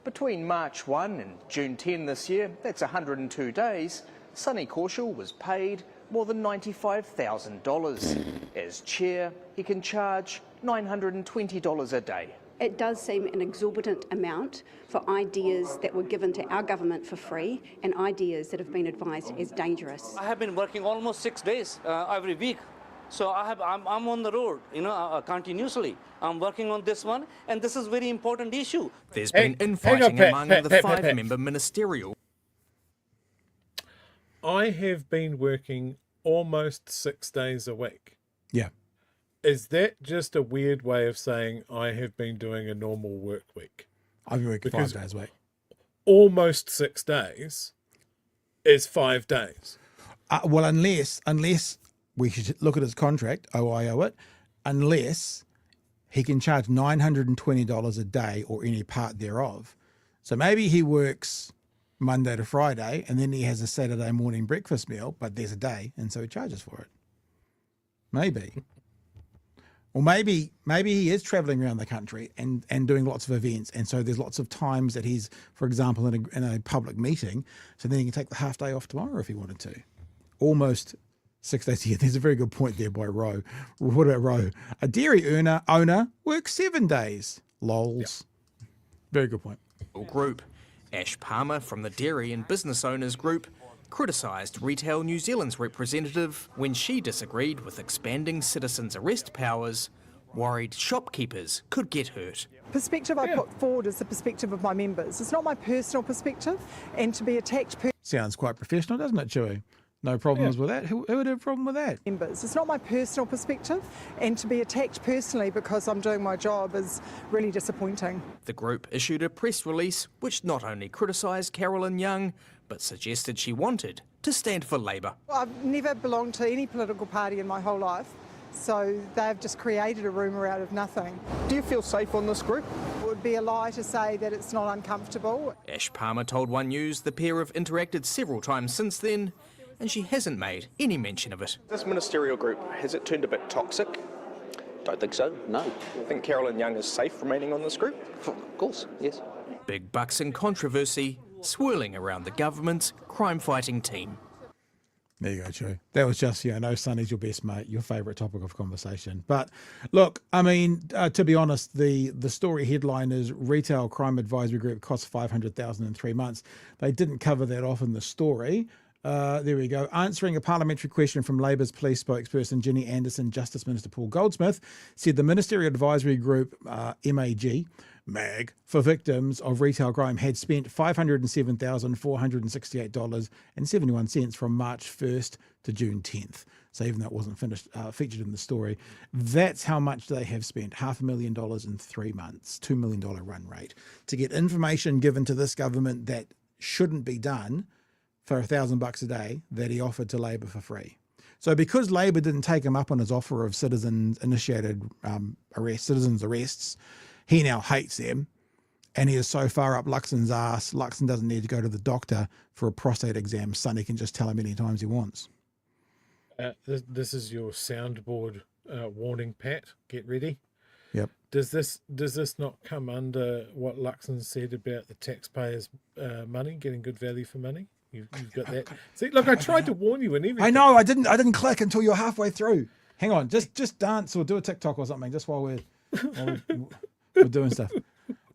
Between March 1 and June 10 this year, that's 102 days, Sunny Kaushal was paid more than $95,000. As chair, he can charge $920 a day. It does seem an exorbitant amount for ideas that were given to our government for free and ideas that have been advised as dangerous. I have been working almost 6 days every week. So I'm on the road, continuously. I'm working on this one, and this is a very important issue. There's been infighting among the 5-member ministerial. I have been working almost 6 days a week. Yeah. Is that just a weird way of saying I have been doing a normal work week? I've been working 5 days a week. Almost 6 days is 5 days. Well, unless we should look at his contract, OIO it, unless he can charge $920 a day or any part thereof. So maybe he works Monday to Friday and then he has a Saturday morning breakfast meal, but there's a day, and so he charges for it. Maybe. Or maybe he is traveling around the country and doing lots of events, and so there's lots of times that he's, for example, in a public meeting, so then he can take the half day off tomorrow if he wanted to. Almost 6 days a year. There's a very good point there by Roe. What about Roe? A dairy owner works 7 days. Lols. Yep. Very good point. Group. Ash Palmer from the Dairy and Business Owners Group criticised Retail New Zealand's representative when she disagreed with expanding citizens' arrest powers, worried shopkeepers could get hurt. Perspective I put forward is the perspective of my members. It's not my personal perspective, and to be attacked Sounds quite professional, doesn't it, Chewy? No problems with that. Who would have a problem with that? Members. It's not my personal perspective, and to be attacked personally because I'm doing my job is really disappointing. The group issued a press release which not only criticised Carolyn Young, but suggested she wanted to stand for Labour. I've never belonged to any political party in my whole life, so they've just created a rumour out of nothing. Do you feel safe on this group? It would be a lie to say that it's not uncomfortable. Ash Palmer told One News the pair have interacted several times since then, and she hasn't made any mention of it. This ministerial group, has it turned a bit toxic? Don't think so, no. I think Carolyn Young is safe remaining on this group? Of course, yes. Big bucks and controversy swirling around the government's crime-fighting team. There you go, Chew. That was just, no, Sonny's your best mate, your favourite topic of conversation. But look, I mean, to be honest, the story headline is Retail Crime Advisory Group costs $500,000 in 3 months. They didn't cover that off in the story. There we go. Answering a parliamentary question from Labour's police spokesperson, Ginny Anderson, Justice Minister Paul Goldsmith said the Ministerial Advisory Group, MAG, for victims of retail crime had spent $507,468.71 from March 1st to June 10th. So even though it wasn't featured in the story, that's how much they have spent, $500,000 in 3 months, $2 million run rate, to get information given to this government that shouldn't be done for $1,000 a day that he offered to Labor for free. So because Labor didn't take him up on his offer of citizens-initiated citizens' arrests, he now hates them, and he is so far up Luxon's ass, Luxon doesn't need to go to the doctor for a prostate exam. Sonny can just tell him any times he wants. This is your soundboard warning, Pat. Get ready. Yep. Does this not come under what Luxon said about the taxpayers' money, getting good value for money? You've got that. See, look, I tried to warn you and everything. I know, I didn't click until you're halfway through. Hang on, just dance or do a TikTok or something, just while we're doing stuff.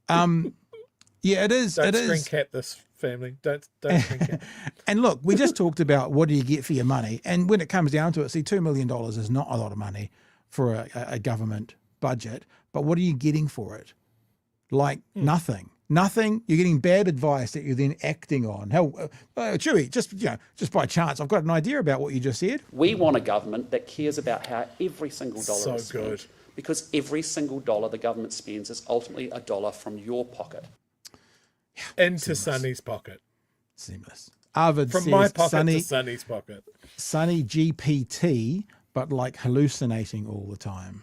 Yeah, it is. Don't screen cap this, family. Don't screen cap. And look, we just talked about what do you get for your money, and when it comes down to it, see, $2 million is not a lot of money for a government budget, but what are you getting for it? Like nothing. Nothing. You're getting bad advice that you're then acting on. Hell, Chewy, just by chance, I've got an idea about what you just said. We want a government that cares about how every single dollar So is spent. good. Because every single dollar the government spends is ultimately a dollar from your pocket. Into Sonny's pocket. Seamless. Arvid From says, my pocket to Sonny's pocket. Sonny GPT, but like hallucinating all the time.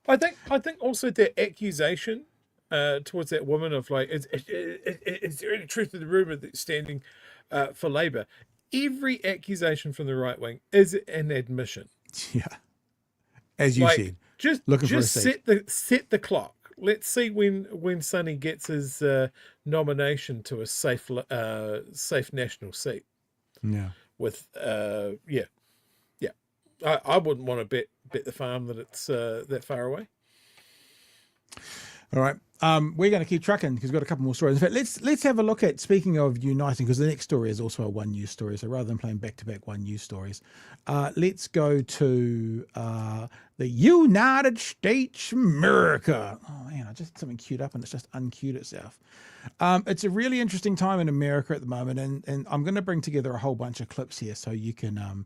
I think also the accusation towards that woman of like, is there any truth in the rumour that standing for Labour? Every accusation from the right wing is an admission. Yeah, as you said, just looking for a seat. set the clock. Let's see when Sonny gets his nomination to a safe national seat. Yeah. With yeah. I wouldn't want to bet the farm that it's that far away. All right. We're going to keep trucking because we've got a couple more stories. In fact, let's have a look at, speaking of uniting, because the next story is also a One News story. So rather than playing back-to-back One News stories, let's go to the United States of America. Oh, man, I just had something queued up and it's just unqueued itself. It's a really interesting time in America at the moment, and I'm going to bring together a whole bunch of clips here so you can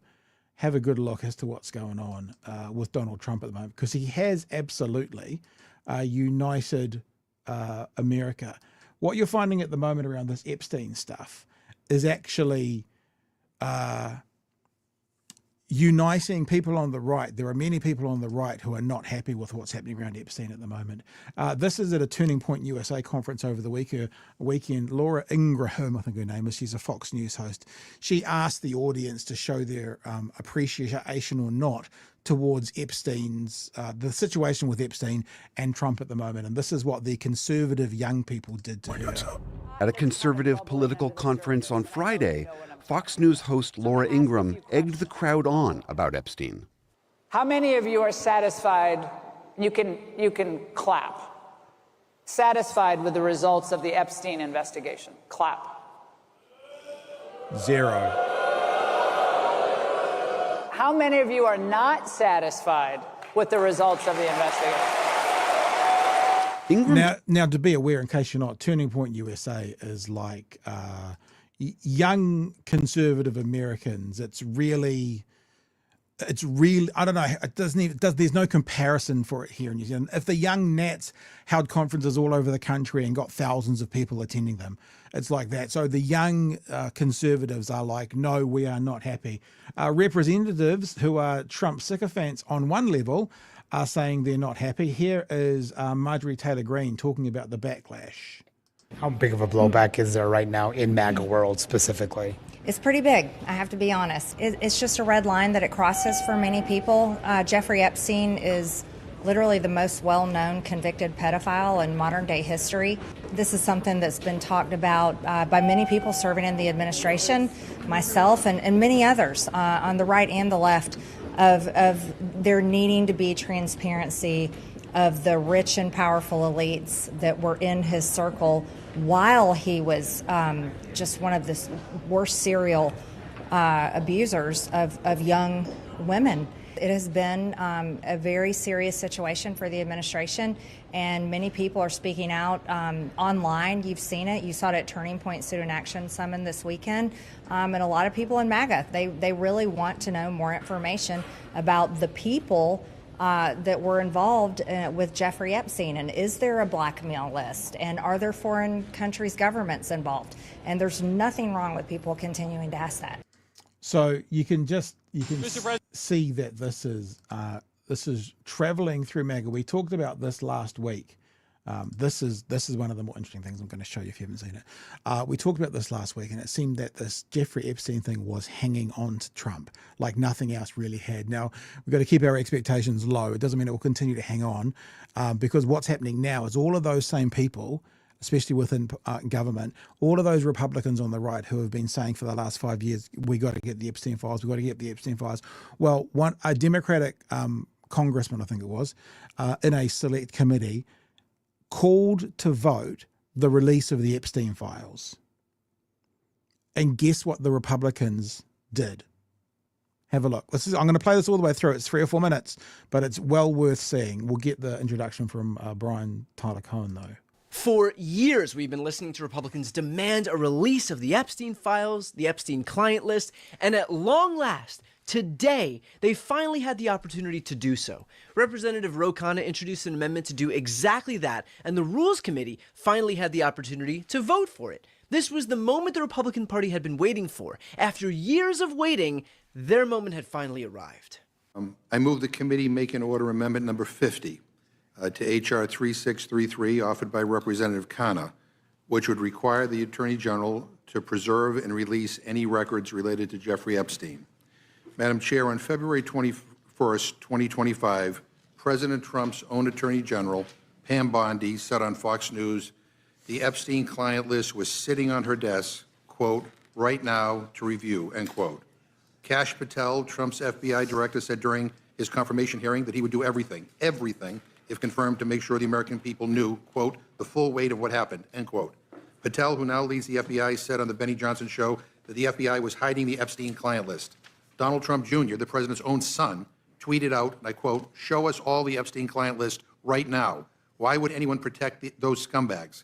have a good look as to what's going on with Donald Trump at the moment, because he has absolutely united America. What you're finding at the moment around this Epstein stuff is actually uniting people on the right. There are many people on the right who are not happy with what's happening around Epstein at the moment. This is at a Turning Point USA conference over the weekend. Laura Ingraham, I think her name is, she's a Fox News host. She asked the audience to show their appreciation or not towards Epstein's, the situation with Epstein and Trump at the moment. And this is what the conservative young people did to her. At a conservative political conference on Friday, Fox News host Laura Ingraham egged the crowd on about Epstein. How many of you are satisfied? You can clap. Satisfied with the results of the Epstein investigation? Clap. 0. How many of you are not satisfied with the results of the investigation? Now, to be aware, in case you're not, Turning Point USA is like young conservative Americans. It's really, I don't know, there's no comparison for it here in New Zealand. If the young Nats held conferences all over the country and got thousands of people attending them, it's like that. So the young conservatives are like, no, we are not happy. Representatives who are Trump sycophants on one level are saying they're not happy. Here is Marjorie Taylor Greene talking about the backlash. How big of a blowback is there right now in MAGA world specifically? It's pretty big, I have to be honest. It's just a red line that it crosses for many people. Jeffrey Epstein is literally the most well-known convicted pedophile in modern-day history. This is something that's been talked about by many people serving in the administration, myself and many others on the right and the left, of there needing to be transparency of the rich and powerful elites that were in his circle while he was just one of the worst serial abusers of young women. It has been a very serious situation for the administration, and many people are speaking out online. You've seen it. You saw it at Turning Point Student Action Summit this weekend. And a lot of people in MAGA, they really want to know more information about the people that were involved with Jeffrey Epstein, and is there a blackmail list, and are there foreign countries' governments involved? And there's nothing wrong with people continuing to ask that. So you can see that this is traveling through MAGA. We talked about this last week. This is one of the more interesting things I'm going to show you if you haven't seen it. We talked about this last week, and it seemed that this Jeffrey Epstein thing was hanging on to Trump like nothing else really had. Now, we've got to keep our expectations low. It doesn't mean it will continue to hang on, because what's happening now is all of those same people, especially within government, all of those Republicans on the right who have been saying for the last 5 years, we got to get the Epstein files, we got to get the Epstein files. Well, a Democratic congressman, I think it was, in a select committee, called to vote the release of the Epstein files. And guess what the Republicans did? Have a look. I'm going to play this all the way through. It's 3 or 4 minutes, but it's well worth seeing. We'll get the introduction from Brian Tyler Cohen, though. For years, we've been listening to Republicans demand a release of the Epstein files, the Epstein client list, and at long last, today, they finally had the opportunity to do so. Representative Ro Khanna introduced an amendment to do exactly that, and the Rules Committee finally had the opportunity to vote for it. This was the moment the Republican Party had been waiting for. After years of waiting, their moment had finally arrived. I move the committee make an order amendment number 50 to H.R. 3633, offered by Representative Khanna, which would require the Attorney General to preserve and release any records related to Jeffrey Epstein. Madam Chair, on February 21st, 2025, President Trump's own Attorney General, Pam Bondi, said on Fox News, the Epstein client list was sitting on her desk, quote, right now to review, end quote. Kash Patel, Trump's FBI director, said during his confirmation hearing that he would do everything, if confirmed, to make sure the American people knew, quote, the full weight of what happened, end quote. Patel, who now leads the FBI, said on the Benny Johnson show that the FBI was hiding the Epstein client list. Donald Trump Jr., the president's own son, tweeted out, and I quote, show us all the Epstein client list right now. Why would anyone protect those scumbags?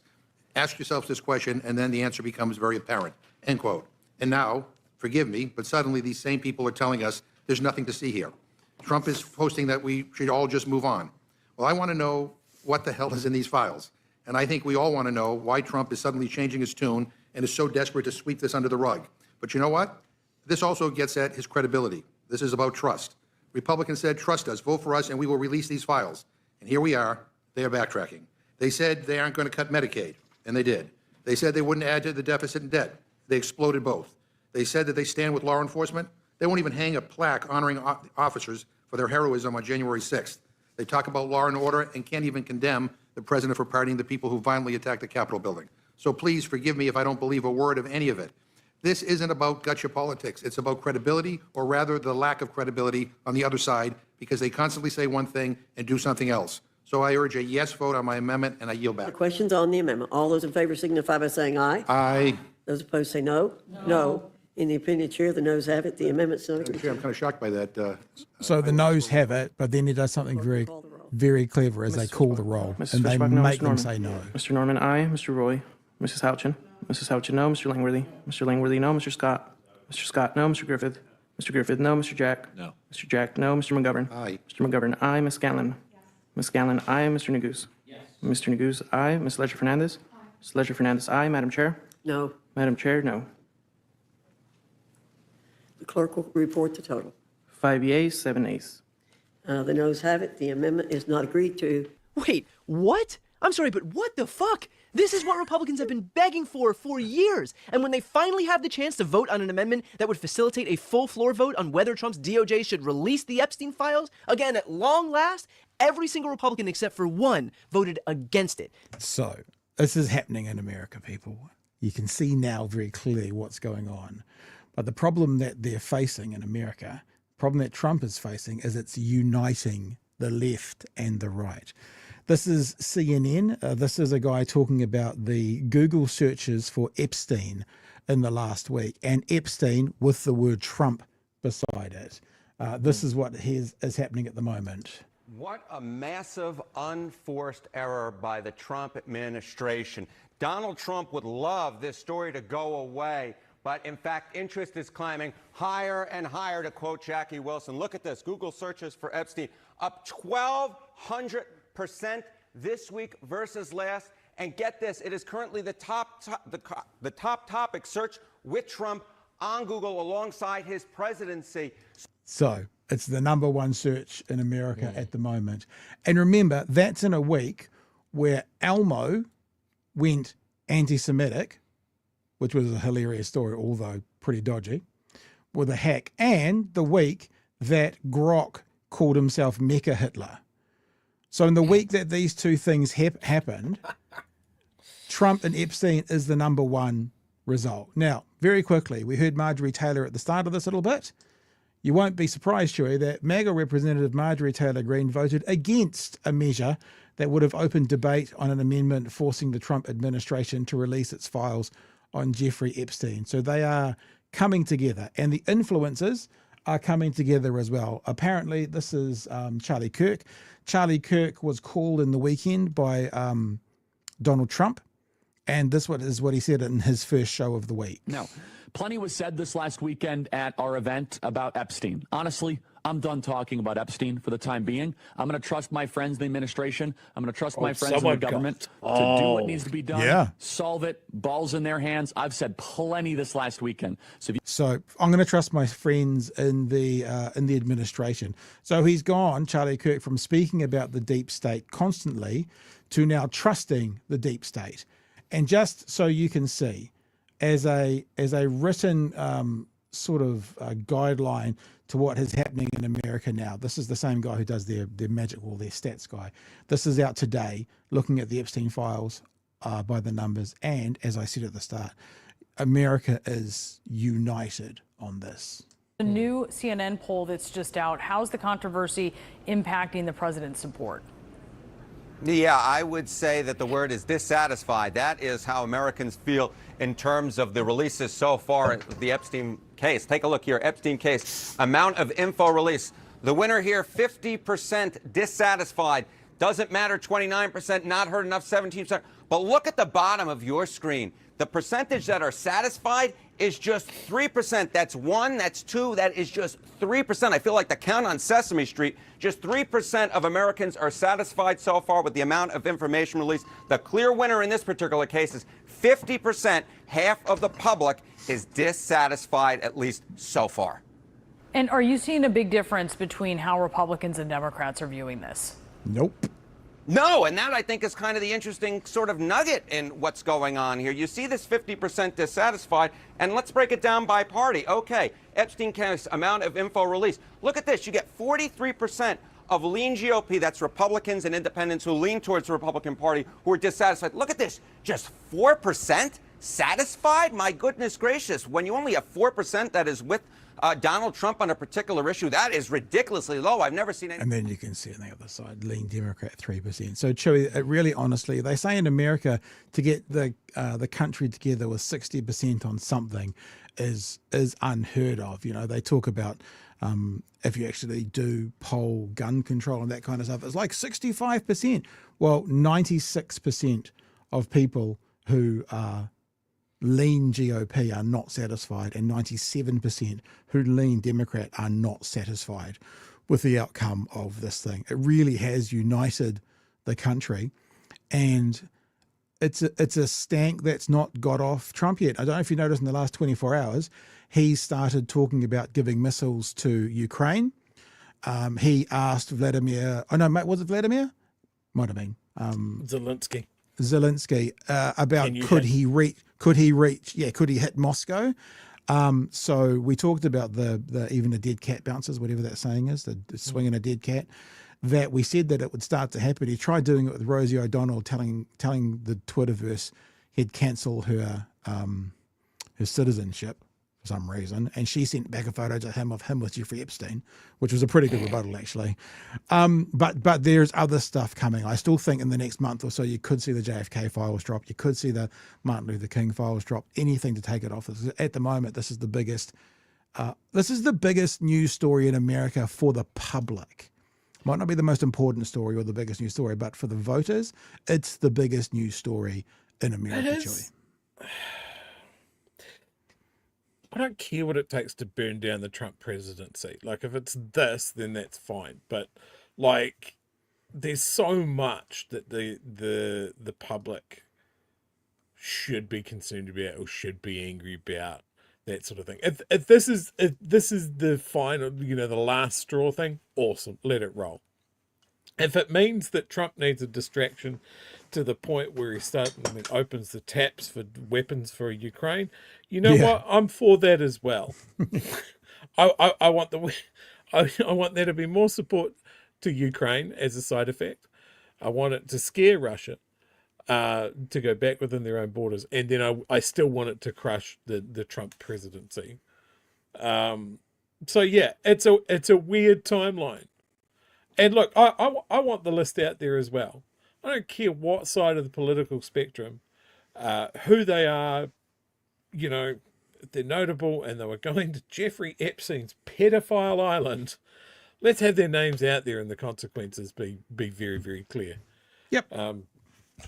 Ask yourselves this question, and then the answer becomes very apparent, end quote. And now, forgive me, but suddenly these same people are telling us there's nothing to see here. Trump is posting that we should all just move on. Well, I want to know what the hell is in these files. And I think we all want to know why Trump is suddenly changing his tune and is so desperate to sweep this under the rug. But you know what? This also gets at his credibility. This is about trust. Republicans said, trust us, vote for us, and we will release these files. And here we are. They are backtracking. They said they aren't going to cut Medicaid, and they did. They said they wouldn't add to the deficit and debt. They exploded both. They said that they stand with law enforcement. They won't even hang a plaque honoring officers for their heroism on January 6th. They talk about law and order and can't even condemn the president for pardoning the people who violently attacked the Capitol building. So please forgive me if I don't believe a word of any of it. This isn't about gotcha politics. It's about credibility, or rather the lack of credibility on the other side, because they constantly say one thing and do something else. So I urge a yes vote on my amendment, and I yield back. The questions on the amendment. All those in favor signify by saying aye. Aye. Those opposed say no. No. In the opinion of the chair, the noes have it. The amendment's not agreed. I'm kind of shocked by that. So the noes have it, but then he does something very clever as they call the roll, and they make them say no. Mr. Norman, aye. Mr. Roy. Mrs. Houchin. Mrs. Houchin, no. Mr. Langworthy. Mr. Langworthy, no. Mr. Scott. Mr. Scott, no. Mr. Griffith. Mr. Griffith, no. Mr. Jack. No. Mr. Jack, no. Mr. McGovern. Aye. Mr. McGovern, aye. Ms. Scanlon. Ms. Scanlon, aye. Mr. Neguse. Yes. Mr. Neguse, aye. Ms. Ledger-Fernandez. Ms. Ledger-Fernandez, aye. Madam Chair. No. Madam Chair, no. The clerk will report the total. 5 yeas, 7 nays. The noes have it. The amendment is not agreed to. Wait, what? I'm sorry, but what the fuck? This is what Republicans have been begging for years. And when they finally have the chance to vote on an amendment that would facilitate a full floor vote on whether Trump's DOJ should release the Epstein files, again, at long last, every single Republican except for one voted against it. So this is happening in America, people. You can see now very clearly what's going on. But the problem that they're facing in America, the problem that Trump is facing, is it's uniting the left and the right. This is CNN. This is a guy talking about the Google searches for Epstein in the last week, and Epstein with the word Trump beside it. This is what is happening at the moment. What a massive unforced error by the Trump administration. Donald Trump would love this story to go away, but in fact, interest is climbing higher and higher, to quote Jackie Wilson. Look at this. Google searches for Epstein up 1,200% this week versus last. And get this, it is currently the top topic search with Trump on Google alongside his presidency. So it's the #1 search in America at the moment. And remember, that's in a week where Elmo went anti-Semitic, which was a hilarious story, although pretty dodgy, with a hack, and the week that Grok called himself Mecha Hitler. So in the week that these two things happened, Trump and Epstein is the #1 result. Now, very quickly, we heard Marjorie Taylor at the start of this a little bit. You won't be surprised, Chewy, that MAGA Representative Marjorie Taylor Greene voted against a measure that would have opened debate on an amendment forcing the Trump administration to release its files on Jeffrey Epstein. So they are coming together, and the influencers are coming together as well. Apparently, this is Charlie Kirk. Charlie Kirk was called in the weekend by Donald Trump, and this is what he said in his first show of the week. Now, plenty was said this last weekend at our event about Epstein. Honestly, I'm done talking about Epstein for the time being. I'm going to trust my friends in the administration. I'm going to trust my friends in the government to do what needs to be done, solve it, balls in their hands. I've said plenty this last weekend. So I'm going to trust my friends in the administration. So he's gone, Charlie Kirk, from speaking about the deep state constantly to now trusting the deep state. And just so you can see, as a written sort of guideline to what is happening in America now. This is the same guy who does their magic wall, their stats guy. This is out today, looking at the Epstein files by the numbers. And as I said at the start, America is united on this. The new CNN poll that's just out, how's the controversy impacting the president's support? Yeah, I would say that the word is dissatisfied. That is how Americans feel in terms of the releases so far in the Epstein case. Take a look here, Epstein case, amount of info release. The winner here, 50% dissatisfied. Doesn't matter, 29%, not heard enough, 17%. But look at the bottom of your screen. The percentage that are satisfied is just 3%. That's 1, that's 2, that is just 3%. I feel like the count on Sesame Street. Just 3% of Americans are satisfied so far with the amount of information released. The clear winner in this particular case is 50%. Half of the public is dissatisfied, at least so far. And are you seeing a big difference between how Republicans and Democrats are viewing this? Nope. No, and that I think is kind of the interesting sort of nugget in what's going on here. You see this 50% dissatisfied, and let's break it down by party. Okay, Epstein case, amount of info released. Look at this. You get 43% of lean GOP, that's Republicans and independents who lean towards the Republican Party, who are dissatisfied. Look at this. Just 4% satisfied? My goodness gracious. When you only have 4% that is with Donald Trump on a particular issue, that is ridiculously low. I've never seen any. And then you can see on the other side, lean Democrat 3%. So Chewy, it really, honestly, they say in America to get the country together with 60% on something is unheard of. You know, they talk about if you actually do poll gun control and that kind of stuff, it's like 65%. Well, 96% of people who are lean GOP are not satisfied, and 97% who lean Democrat are not satisfied with the outcome of this thing. It really has united the country, and it's a stank that's not got off Trump yet. I don't know if you noticed in the last 24 hours, he started talking about giving missiles to Ukraine. He asked Vladimir, was it Vladimir? Might have been. Zelensky about could he hit Moscow? So we talked about the even the dead cat bounces, whatever that saying is, the swinging a dead cat. That we said that it would start to happen. He tried doing it with Rosie O'Donnell, telling the Twitterverse he'd cancel her citizenship for some reason, and she sent back a photo to him of him with Jeffrey Epstein, which was a pretty good rebuttal actually. But there's other stuff coming. I still think in the next month or so you could see the JFK files drop. You could see the Martin Luther King files drop. Anything to take it off. At the moment, this is the biggest news story in America for the public. Might not be the most important story or the biggest news story, but for the voters, it's the biggest news story in America. I don't care what it takes to burn down the Trump presidency. Like, if it's this, then that's fine. But like, there's so much that the public should be concerned about or should be angry about, that sort of thing. If this is the final, the last straw thing, awesome, let it roll. If it means that Trump needs a distraction to the point where he opens the taps for weapons for Ukraine, what? I'm for that as well. I want there to be more support to Ukraine as a side effect. I want it to scare Russia to go back within their own borders, and then I still want it to crush the Trump presidency. So yeah, it's a weird timeline. And look, I want the list out there as well. I don't care what side of the political spectrum, who they are, if they're notable and they were going to Jeffrey Epstein's pedophile island, let's have their names out there and the consequences be very, very clear. Yep.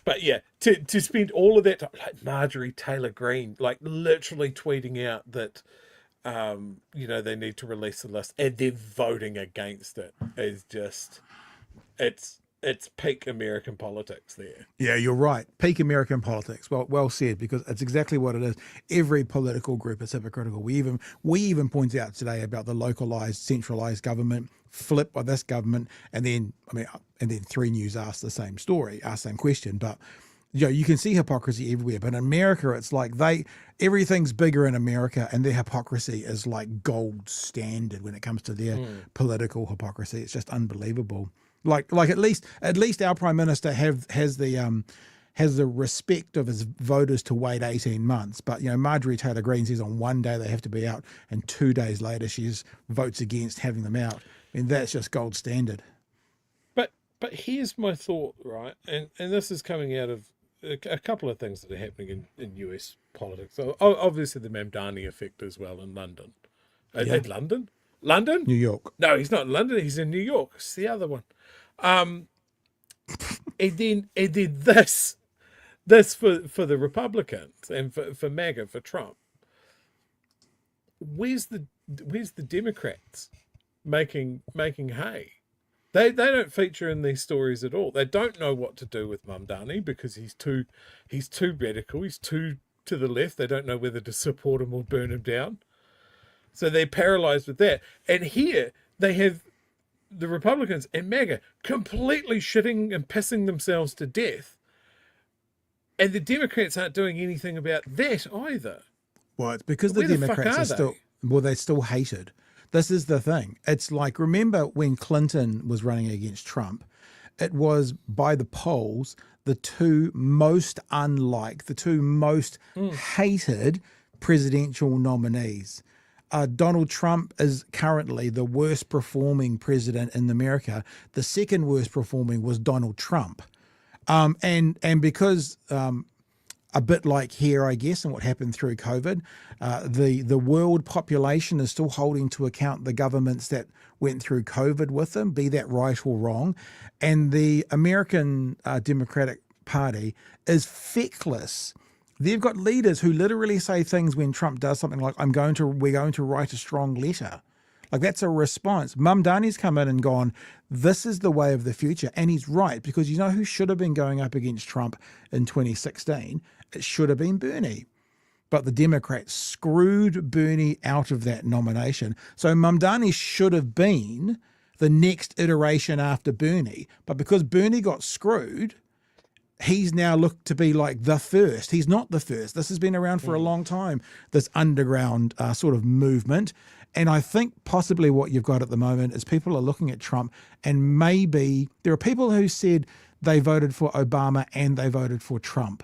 But yeah, to spend all of that time, like Marjorie Taylor Greene, like literally tweeting out that, they need to release the list, and they're voting against it, is just, it's peak American politics there. Yeah, you're right. Peak American politics. Well said, because it's exactly what it is. Every political group is hypocritical. We even point out today about the localized, centralized government flipped by this government, and then 3 News asked the same question. But you can see hypocrisy everywhere. But in America, it's like everything's bigger in America, and their hypocrisy is like gold standard when it comes to their political hypocrisy. It's just unbelievable. Like at least our Prime Minister has the respect of his voters to wait 18 months. But Marjorie Taylor Greene says on one day they have to be out, and 2 days later she votes against having them out. I mean, that's just gold standard. But here's my thought, right? And this is coming out of a couple of things that are happening in US politics. So obviously the Mamdani effect as well in London. In London? New York. No, he's not in London. He's in New York. It's the other one. And then this for the Republicans and for MAGA, for Trump. Where's the Democrats making hay? They don't feature in these stories at all. They don't know what to do with Mamdani because he's too radical. He's too to the left. They don't know whether to support him or burn him down. So they're paralyzed with that. And here they have the Republicans and MAGA completely shitting and pissing themselves to death. And the Democrats aren't doing anything about that either. Well, it's because Where the the fuck Democrats are are still, well, they're still hated. This is the thing. It's like, remember when Clinton was running against Trump, it was by the polls, the two most unlike, the two most hated presidential nominees. Donald Trump is currently the worst performing president in America. The second worst performing was Donald Trump. And because a bit like here, I guess, and what happened through COVID, the world population is still holding to account the governments that went through COVID with them, be that right or wrong. And the American Democratic Party is feckless. They've got leaders who literally say things when Trump does something like, we're going to write a strong letter. Like, that's a response. Mamdani's come in and gone, this is the way of the future. And he's right, because you know who should have been going up against Trump in 2016? It should have been Bernie. But the Democrats screwed Bernie out of that nomination. So Mamdani should have been the next iteration after Bernie. But because Bernie got screwed, he's now looked to be like the first. He's not the first. This has been around for a long time, this underground sort of movement. And I think possibly what you've got at the moment is people are looking at Trump, and maybe there are people who said they voted for Obama and they voted for Trump.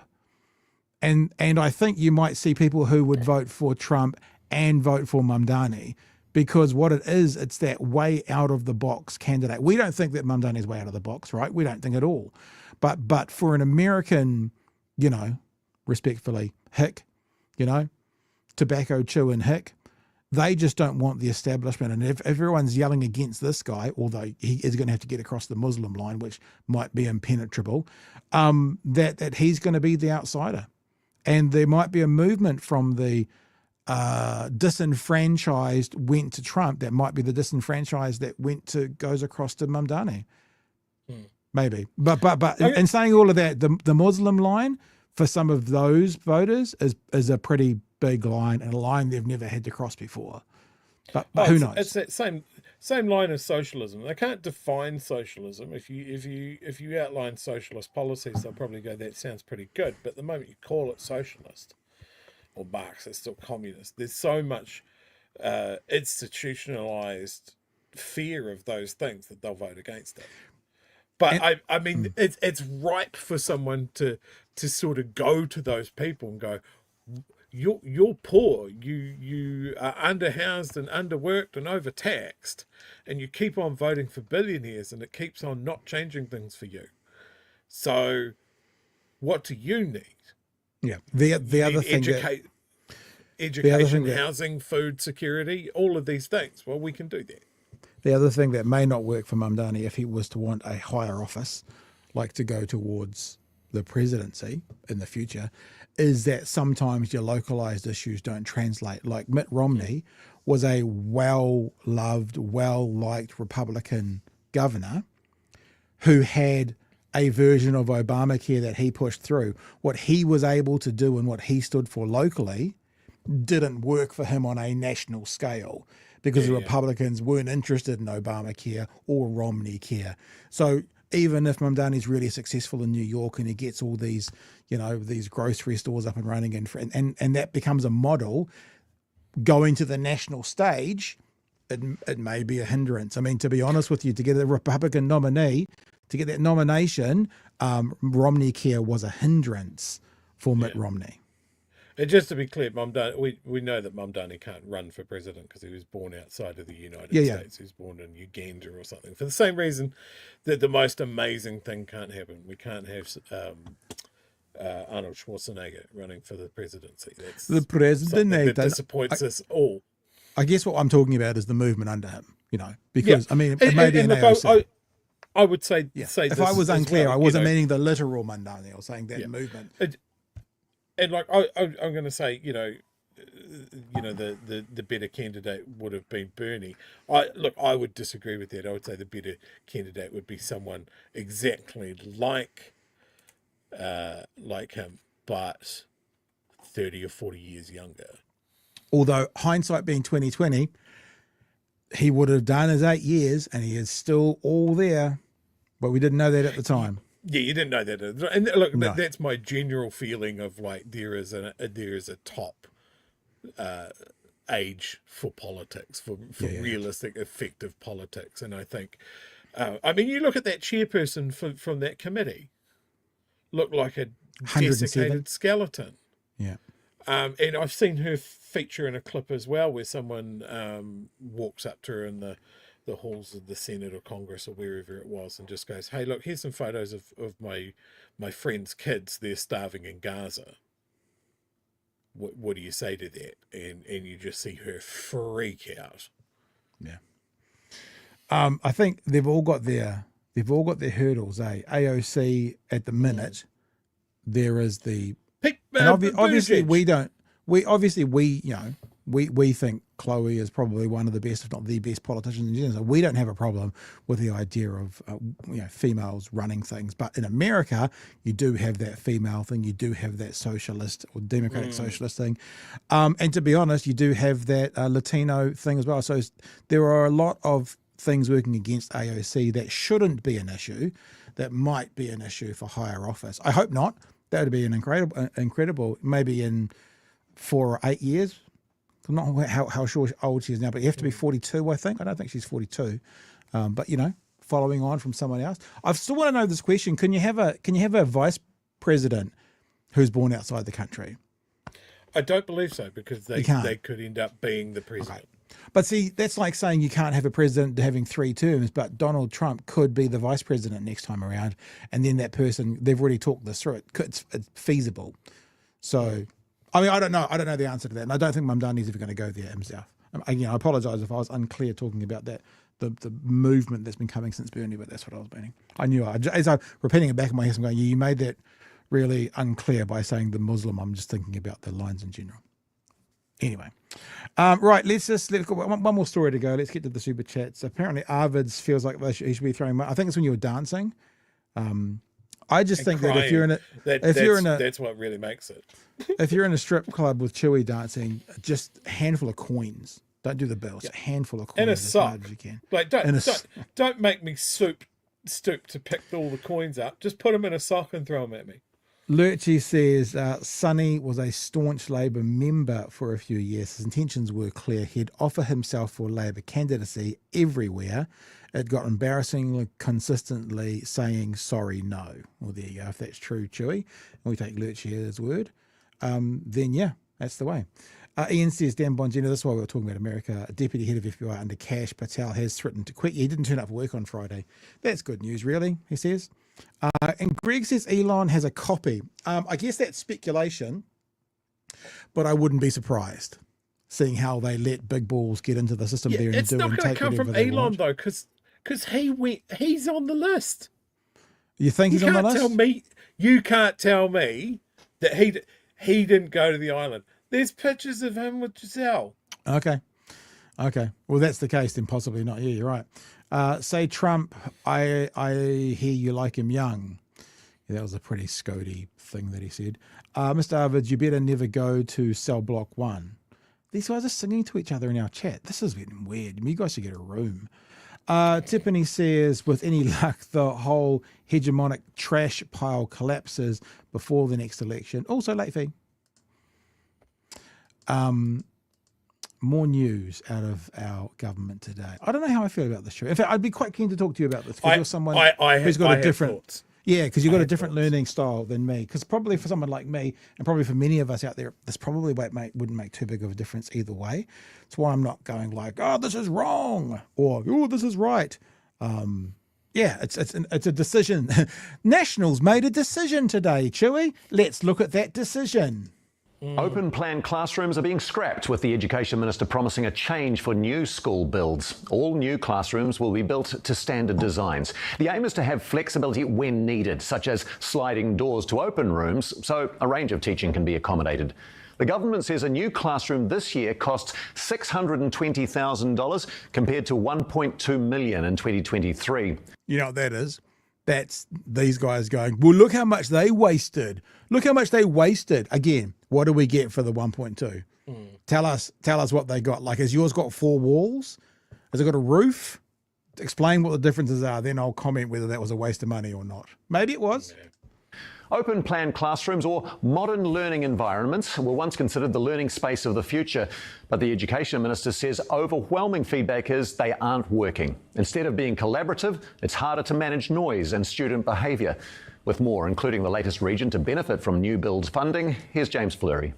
And I think you might see people who would vote for Trump and vote for Mamdani, because what it is, it's that way out of the box candidate. We don't think that Mamdani is way out of the box, right? We don't think at all. But for an American, you know, respectfully, hick, you know, tobacco chewing hick, they just don't want the establishment. And if everyone's yelling against this guy, although he is going to have to get across the Muslim line, which might be impenetrable, that he's going to be the outsider. And there might be a movement from the disenfranchised went to Trump that might be the disenfranchised that goes across to Mamdani. Maybe. But in saying all of that, the Muslim line for some of those voters is a pretty big line, and a line they've never had to cross before. But who knows? It's that same line as socialism. They can't define socialism. If you outline socialist policies, they'll probably go, that sounds pretty good. But the moment you call it socialist or Marx, it's still communist. There's so much institutionalized fear of those things that they'll vote against it. But I mean, it's ripe for someone to sort of go to those people and go, you're poor, you are underhoused and underworked and overtaxed, and you keep on voting for billionaires, and it keeps on not changing things for you. So what do you need? Yeah, the other thing education, housing, food security, all of these things. Well, we can do that. The other thing that may not work for Mamdani if he was to want a higher office, like to go towards the presidency in the future, is that sometimes your localized issues don't translate. Like Mitt Romney was a well-loved, well-liked Republican governor who had a version of Obamacare that he pushed through. What he was able to do and what he stood for locally didn't work for him on a national scale, because the Republicans weren't interested in Obamacare or Romney care. So even if Mamdani's really successful in New York and he gets all these, these grocery stores up and running and that becomes a model, going to the national stage, it may be a hindrance. I mean, to be honest with you, to get a Republican nominee, to get that nomination, Romney care was a hindrance for Mitt Romney. And just to be clear, Mamdani, we know that Mamdani can't run for president because he was born outside of the United States. He was born in Uganda or something. For the same reason that the most amazing thing can't happen. We can't have Arnold Schwarzenegger running for the presidency. That's the president that disappoints us all. I guess what I'm talking about is the movement under him, because I mean, it may be an AOC. I would say if I was unclear, I wasn't meaning the literal Mamdani. I was saying that movement. And like I'm going to say, the better candidate would have been Bernie. I would disagree with that. I would say the better candidate would be someone exactly like him, but 30 or 40 years younger. Although hindsight being 2020, he would have done his 8 years and he is still all there. But we didn't know that at the time. Yeah, you didn't know that. And look, No. that's my general feeling of like there is a top age for politics, for realistic, effective politics. And I think, I mean, you look at that chairperson from that committee, looked like a 107. desiccated skeleton. Yeah. And I've seen her feature in a clip as well where someone walks up to her in the halls of the Senate or Congress or wherever it was and just goes, hey, look, here's some photos of my friend's kids. They're starving in Gaza. What do you say to that? And you just see her freak out. Yeah. I think they've all got their hurdles, eh? AOC at the minute, there is the and obviously we think Chloe is probably one of the best, if not the best, politicians in New Zealand. So we don't have a problem with the idea of females running things. But in America, you do have that female thing. You do have that socialist or democratic socialist thing, and to be honest, you do have that Latino thing as well. So there are a lot of things working against AOC that shouldn't be an issue, that might be an issue for higher office. I hope not. That would be an incredible, maybe in 4 or 8 years. I'm not how sure old she is now, but you have to be 42, I think. I don't think she's 42. But following on from someone else, I still want to know this question: Can you have a vice president who's born outside the country? I don't believe so, because they could end up being the president. Okay. But see, that's like saying you can't have a president having 3 terms, but Donald Trump could be the vice president next time around, and then that person, they've already talked this through. It's feasible. So, I mean, I don't know the answer to that, and I don't think Mamdani's ever going to go there himself. I apologise if I was unclear talking about that, the movement that's been coming since Bernie, but that's what I was meaning. I knew as I'm repeating it back in my head, I'm going, you made that really unclear by saying the Muslim. I'm just thinking about the lines in general. Anyway, right, let's go. One more story to go. Let's get to the super chats. Apparently, Arvids feels like he should be throwing money. I think it's when you were dancing. I just think that if you're in that's what really makes it. If you're in a strip club with Chewy dancing, just a handful of coins. Don't do the bills. A handful of coins. And a as sock. hard as you can. Like don't make me stoop to pick all the coins up. Just put them in a sock and throw them at me. Lurchy says Sonny was a staunch Labour member for a few years. His intentions were clear. He'd offer himself for Labour candidacy everywhere. It got embarrassingly consistently saying sorry, no. Well, there you go. If that's true, Chewy, and we take Lurchy at his word, then yeah, that's the way. Ian says, Dan Bongino, this is why we were talking about America. A deputy head of FBI under Kash Patel has threatened to quit. He didn't turn up for work on Friday. That's good news, really, he says. And Greg says Elon has a copy. I guess that's speculation, but I wouldn't be surprised seeing how they let big balls get into the system there and it's do not and going take to come whatever from they Elon want. though, because he's on the list. You think he's on the list? You can't tell me that he didn't go to the island. There's pictures of him with Giselle. Okay. Well, that's the case, then possibly not. Yeah, you're right. Say Trump, I hear you like him young. Yeah, that was a pretty Scody thing that he said. Mr. Arvids, you better never go to cell block 1. These guys are singing to each other in our chat. This is getting weird. I mean, you guys should get a room. Tiffany says, with any luck, the whole hegemonic trash pile collapses before the next election. Also late fee. More news out of our government today. I don't know how I feel about this show. In fact, I'd be quite keen to talk to you about this because you're someone who's got a different thoughts. Yeah, because you've got a different learning style than me. Because probably for someone like me, and probably for many of us out there, this probably wouldn't make too big of a difference either way. That's why I'm not going like, oh, this is wrong, or oh, this is right. Yeah, it's a decision. Nationals made a decision today, Chewy. Let's look at that decision. Open plan classrooms are being scrapped, with the Education Minister promising a change for new school builds. All new classrooms will be built to standard designs. The aim is to have flexibility when needed, such as sliding doors to open rooms, so a range of teaching can be accommodated. The government says a new classroom this year costs $620,000 compared to $1.2 million in 2023. You know what that is? That's these guys going, well, look how much they wasted. Look how much they wasted. Again, what do we get for the 1.2? Tell us what they got. Like, has yours got 4 walls? Has it got a roof? Explain what the differences are. Then I'll comment whether that was a waste of money or not. Maybe it was. Open plan classrooms or modern learning environments were once considered the learning space of the future, but the Education Minister says overwhelming feedback is they aren't working. Instead of being collaborative, it's harder to manage noise and student behaviour. With more, including the latest region to benefit from new builds funding, here's James Fleury.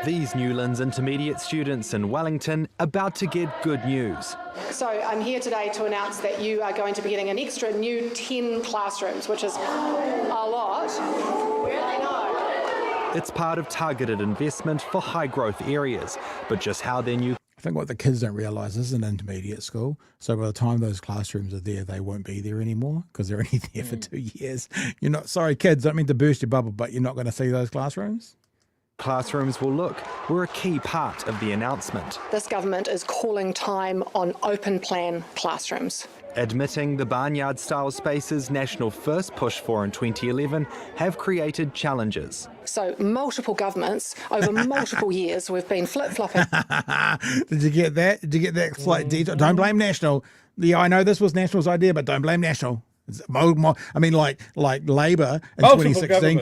These Newlands intermediate students in Wellington about to get good news. So I'm here today to announce that you are going to be getting an extra new 10 classrooms, which is a lot. I know. It's part of targeted investment for high growth areas, but just how their new... I think what the kids don't realise is an intermediate school. So by the time those classrooms are there, they won't be there anymore because they're only there for 2 years. You're not, sorry kids, don't mean to burst your bubble, but you're not going to see those classrooms? Classrooms will look were a key part of the announcement. This government is calling time on open plan classrooms. Admitting the barnyard-style spaces National first pushed for in 2011 have created challenges. So multiple governments over multiple years we've been flip-flopping. Did you get that? Did you get that slight detail? Don't blame National. Yeah, I know this was National's idea, but don't blame National. I mean, like Labor in 2016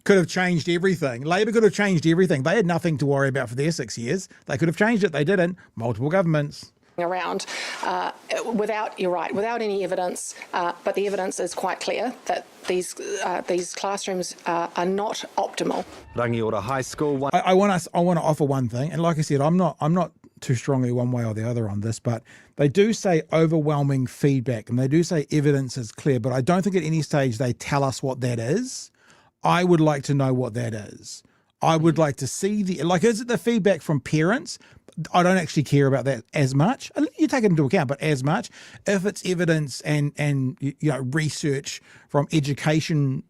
could have changed everything. Labor could have changed everything. They had nothing to worry about for their 6 years. They could have changed it. They didn't. Multiple governments. Around without any evidence, but the evidence is quite clear that these classrooms are not optimal. Rangiora High School. I want to offer one thing, and like I said, I'm not too strongly one way or the other on this, but they do say overwhelming feedback and they do say evidence is clear, but I don't think at any stage they tell us what that is. I would like to know what that is. I would like to see is it the feedback from parents? I don't actually care about that as much. You take it into account, but as much. If it's evidence and research from educational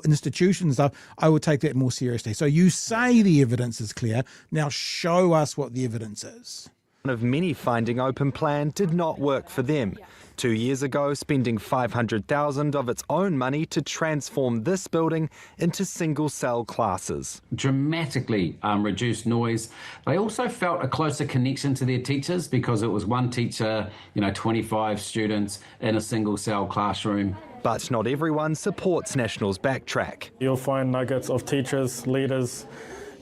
institutions and stuff, I would take that more seriously. So you say the evidence is clear. Now show us what the evidence is. One of many finding open plan did not work for them. 2 years ago, spending $500,000 of its own money to transform this building into single-cell classes. Dramatically reduced noise. They also felt a closer connection to their teachers because it was one teacher, 25 students in a single-cell classroom. But not everyone supports National's backtrack. You'll find nuggets of teachers, leaders,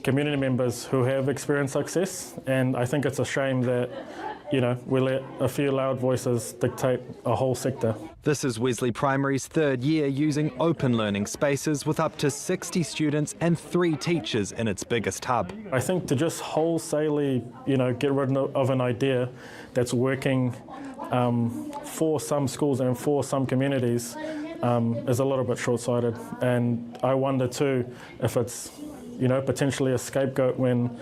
community members who have experienced success, and I think it's a shame that we let a few loud voices dictate a whole sector. This is Wesley Primary's third year using open learning spaces with up to 60 students and 3 teachers in its biggest hub. I think to just wholesalely, get rid of an idea that's working for some schools and for some communities is a little bit short-sighted. And I wonder too if it's, potentially a scapegoat when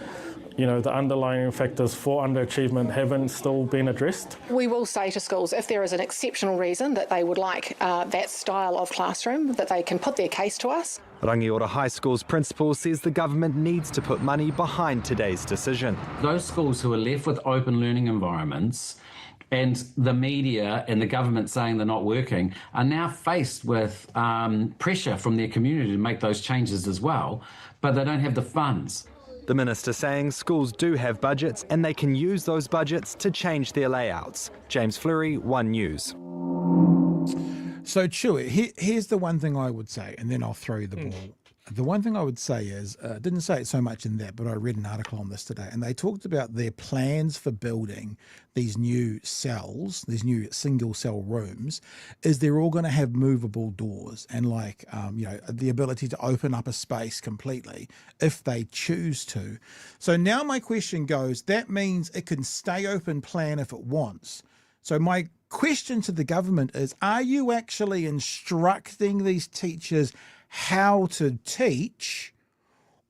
the underlying factors for underachievement haven't still been addressed. We will say to schools, if there is an exceptional reason that they would like that style of classroom, that they can put their case to us. Rangiora High School's principal says the government needs to put money behind today's decision. Those schools who are left with open learning environments and the media and the government saying they're not working are now faced with pressure from their community to make those changes as well, but they don't have the funds. The minister saying schools do have budgets and they can use those budgets to change their layouts. James Fleury, One News. So, Chewy, here's the one thing I would say, and then I'll throw you the ball. The one thing I would say is, didn't say it so much in that, but I read an article on this today, and they talked about their plans for building these new cells, these new single-cell rooms, is they're all going to have movable doors and the ability to open up a space completely if they choose to. So now my question goes, that means it can stay open plan if it wants. So my question to the government is, are you actually instructing these teachers how to teach,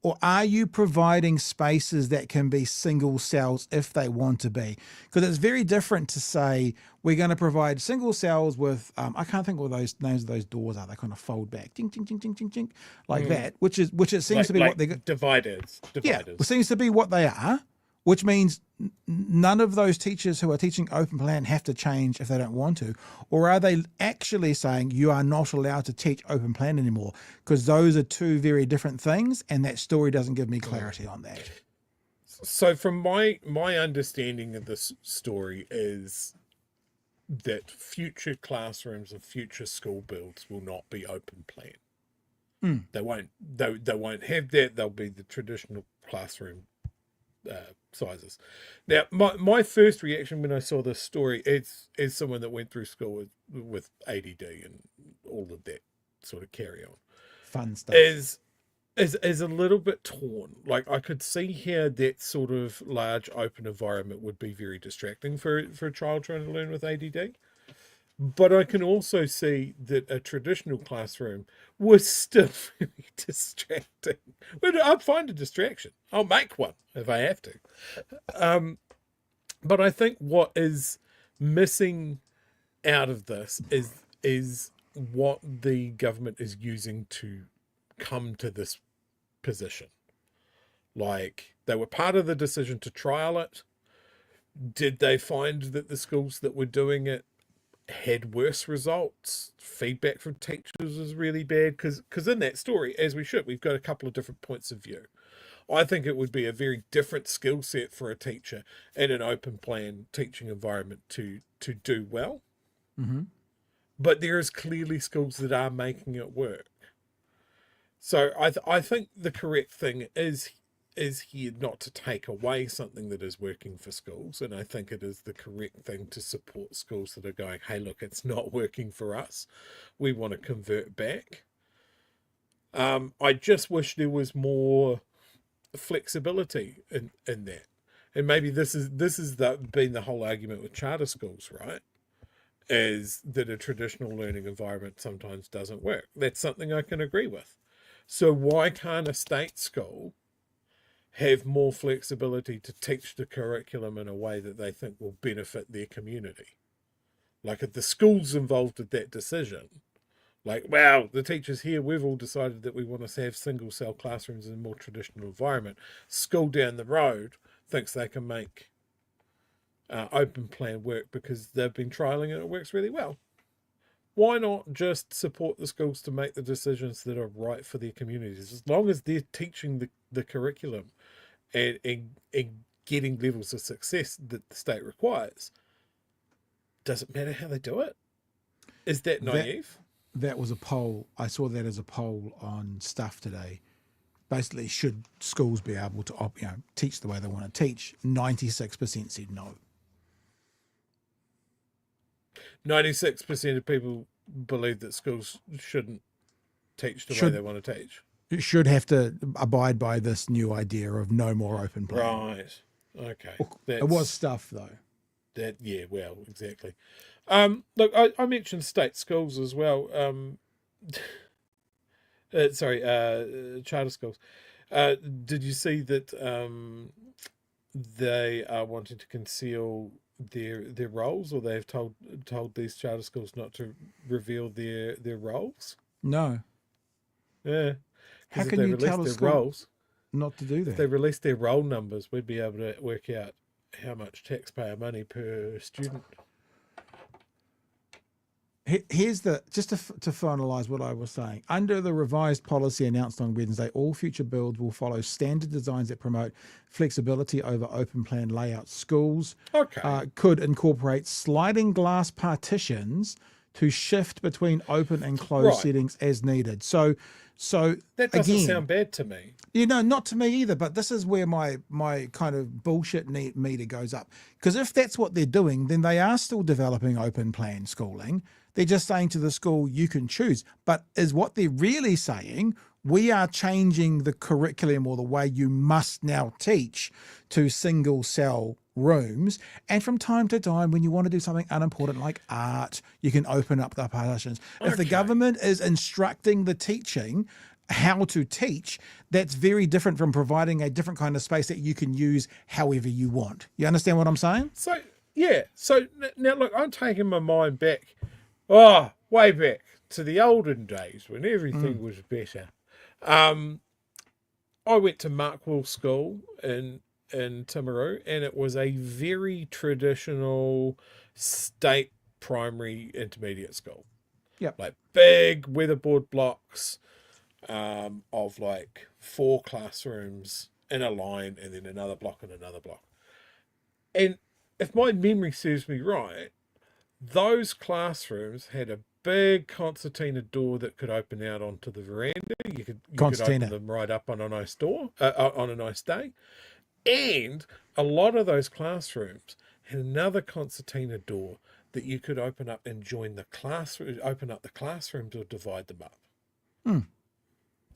or are you providing spaces that can be single cells if they want to be? Because it's very different to say we're going to provide single cells with I can't think what those names of those doors are. They kind of fold back, ding, ding, ding, ding, ding, ding, like that, which it seems to be what they're dividers. Yeah, it seems to be what they are. which means none of those teachers who are teaching open plan have to change if they don't want to? Or are they actually saying you are not allowed to teach open plan anymore? Because those are two very different things, and that story doesn't give me clarity on that. So from my understanding of this story is that future classrooms and future school builds will not be open plan. They won't have that. They'll be the traditional classroom sizes. Now, my first reaction when I saw this story, as someone that went through school with ADD and all of that sort of carry on, fun stuff, is a little bit torn. Like, I could see how that sort of large open environment would be very distracting for a child trying to learn with ADD. But I can also see that a traditional classroom was still really distracting. But I'd find a distraction. I'll make one if I have to. But I think what is missing out of this is what the government is using to come to this position. Like, they were part of the decision to trial it. Did they find that the schools that were doing it had worse results? Feedback from teachers was really bad, because in that story, as we should, we've got a couple of different points of view. I think it would be a very different skill set for a teacher in an open plan teaching environment to do well. Mm-hmm. But there is clearly schools that are making it work. So I think the correct thing is here not to take away something that is working for schools, and I think it is the correct thing to support schools that are going, hey, look, it's not working for us. We want to convert back. I just wish there was more flexibility in that. And maybe this is been the whole argument with charter schools, right? Is that a traditional learning environment sometimes doesn't work. That's something I can agree with. So why can't a state school have more flexibility to teach the curriculum in a way that they think will benefit their community? Like, if the school's involved with that decision, like, wow, the teachers here, we've all decided that we want to have single cell classrooms in a more traditional environment. School down the road thinks they can make open plan work because they've been trialing it and it works really well. Why not just support the schools to make the decisions that are right for their communities? As long as they're teaching the curriculum and getting levels of success that the state requires, doesn't matter how they do it. Is that naive? That was a poll. I saw that as a poll on Stuff today. Basically, should schools be able to teach the way they want to teach? 96% said no. 96% of people believe that schools shouldn't teach the way they want to teach. It should have to abide by this new idea of no more open plan. Right. Okay. It was Stuff, though. Well, exactly. Look, I mentioned state schools as well. Charter schools. Did you see that they are wanting to conceal their roles, or they've told these charter schools not to reveal their roles? No. Yeah. How can you tell a school roles not to do that? If they release their roll numbers, we'd be able to work out how much taxpayer money per student. Here's just to finalise what I was saying. Under the revised policy announced on Wednesday, all future builds will follow standard designs that promote flexibility over open plan layout. Schools could incorporate sliding glass partitions to shift between open and closed settings as needed. So that doesn't sound bad to me. Not to me either, but this is where my kind of bullshit meter goes up. Because if that's what they're doing, then they are still developing open plan schooling. They're just saying to the school, you can choose. But is what they're really saying, we are changing the curriculum or the way you must now teach to single cell rooms. And from time to time, when you want to do something unimportant like art, you can open up the partitions. If the government is instructing the teaching how to teach, that's very different from providing a different kind of space that you can use however you want. You understand what I'm saying? So now look, I'm taking my mind back, way back to the olden days when everything was better. I went to Markwell School in in Timaru, and it was a very traditional state primary intermediate school. Yep. Like big weatherboard blocks of like 4 classrooms in a line, and then another block and another block. And if my memory serves me right, those classrooms had a big concertina door that could open out onto the veranda. You could open them right up on a nice door, on a nice day. And a lot of those classrooms had another concertina door that you could open up and join the classroom, open up the classrooms or divide them up. Hmm.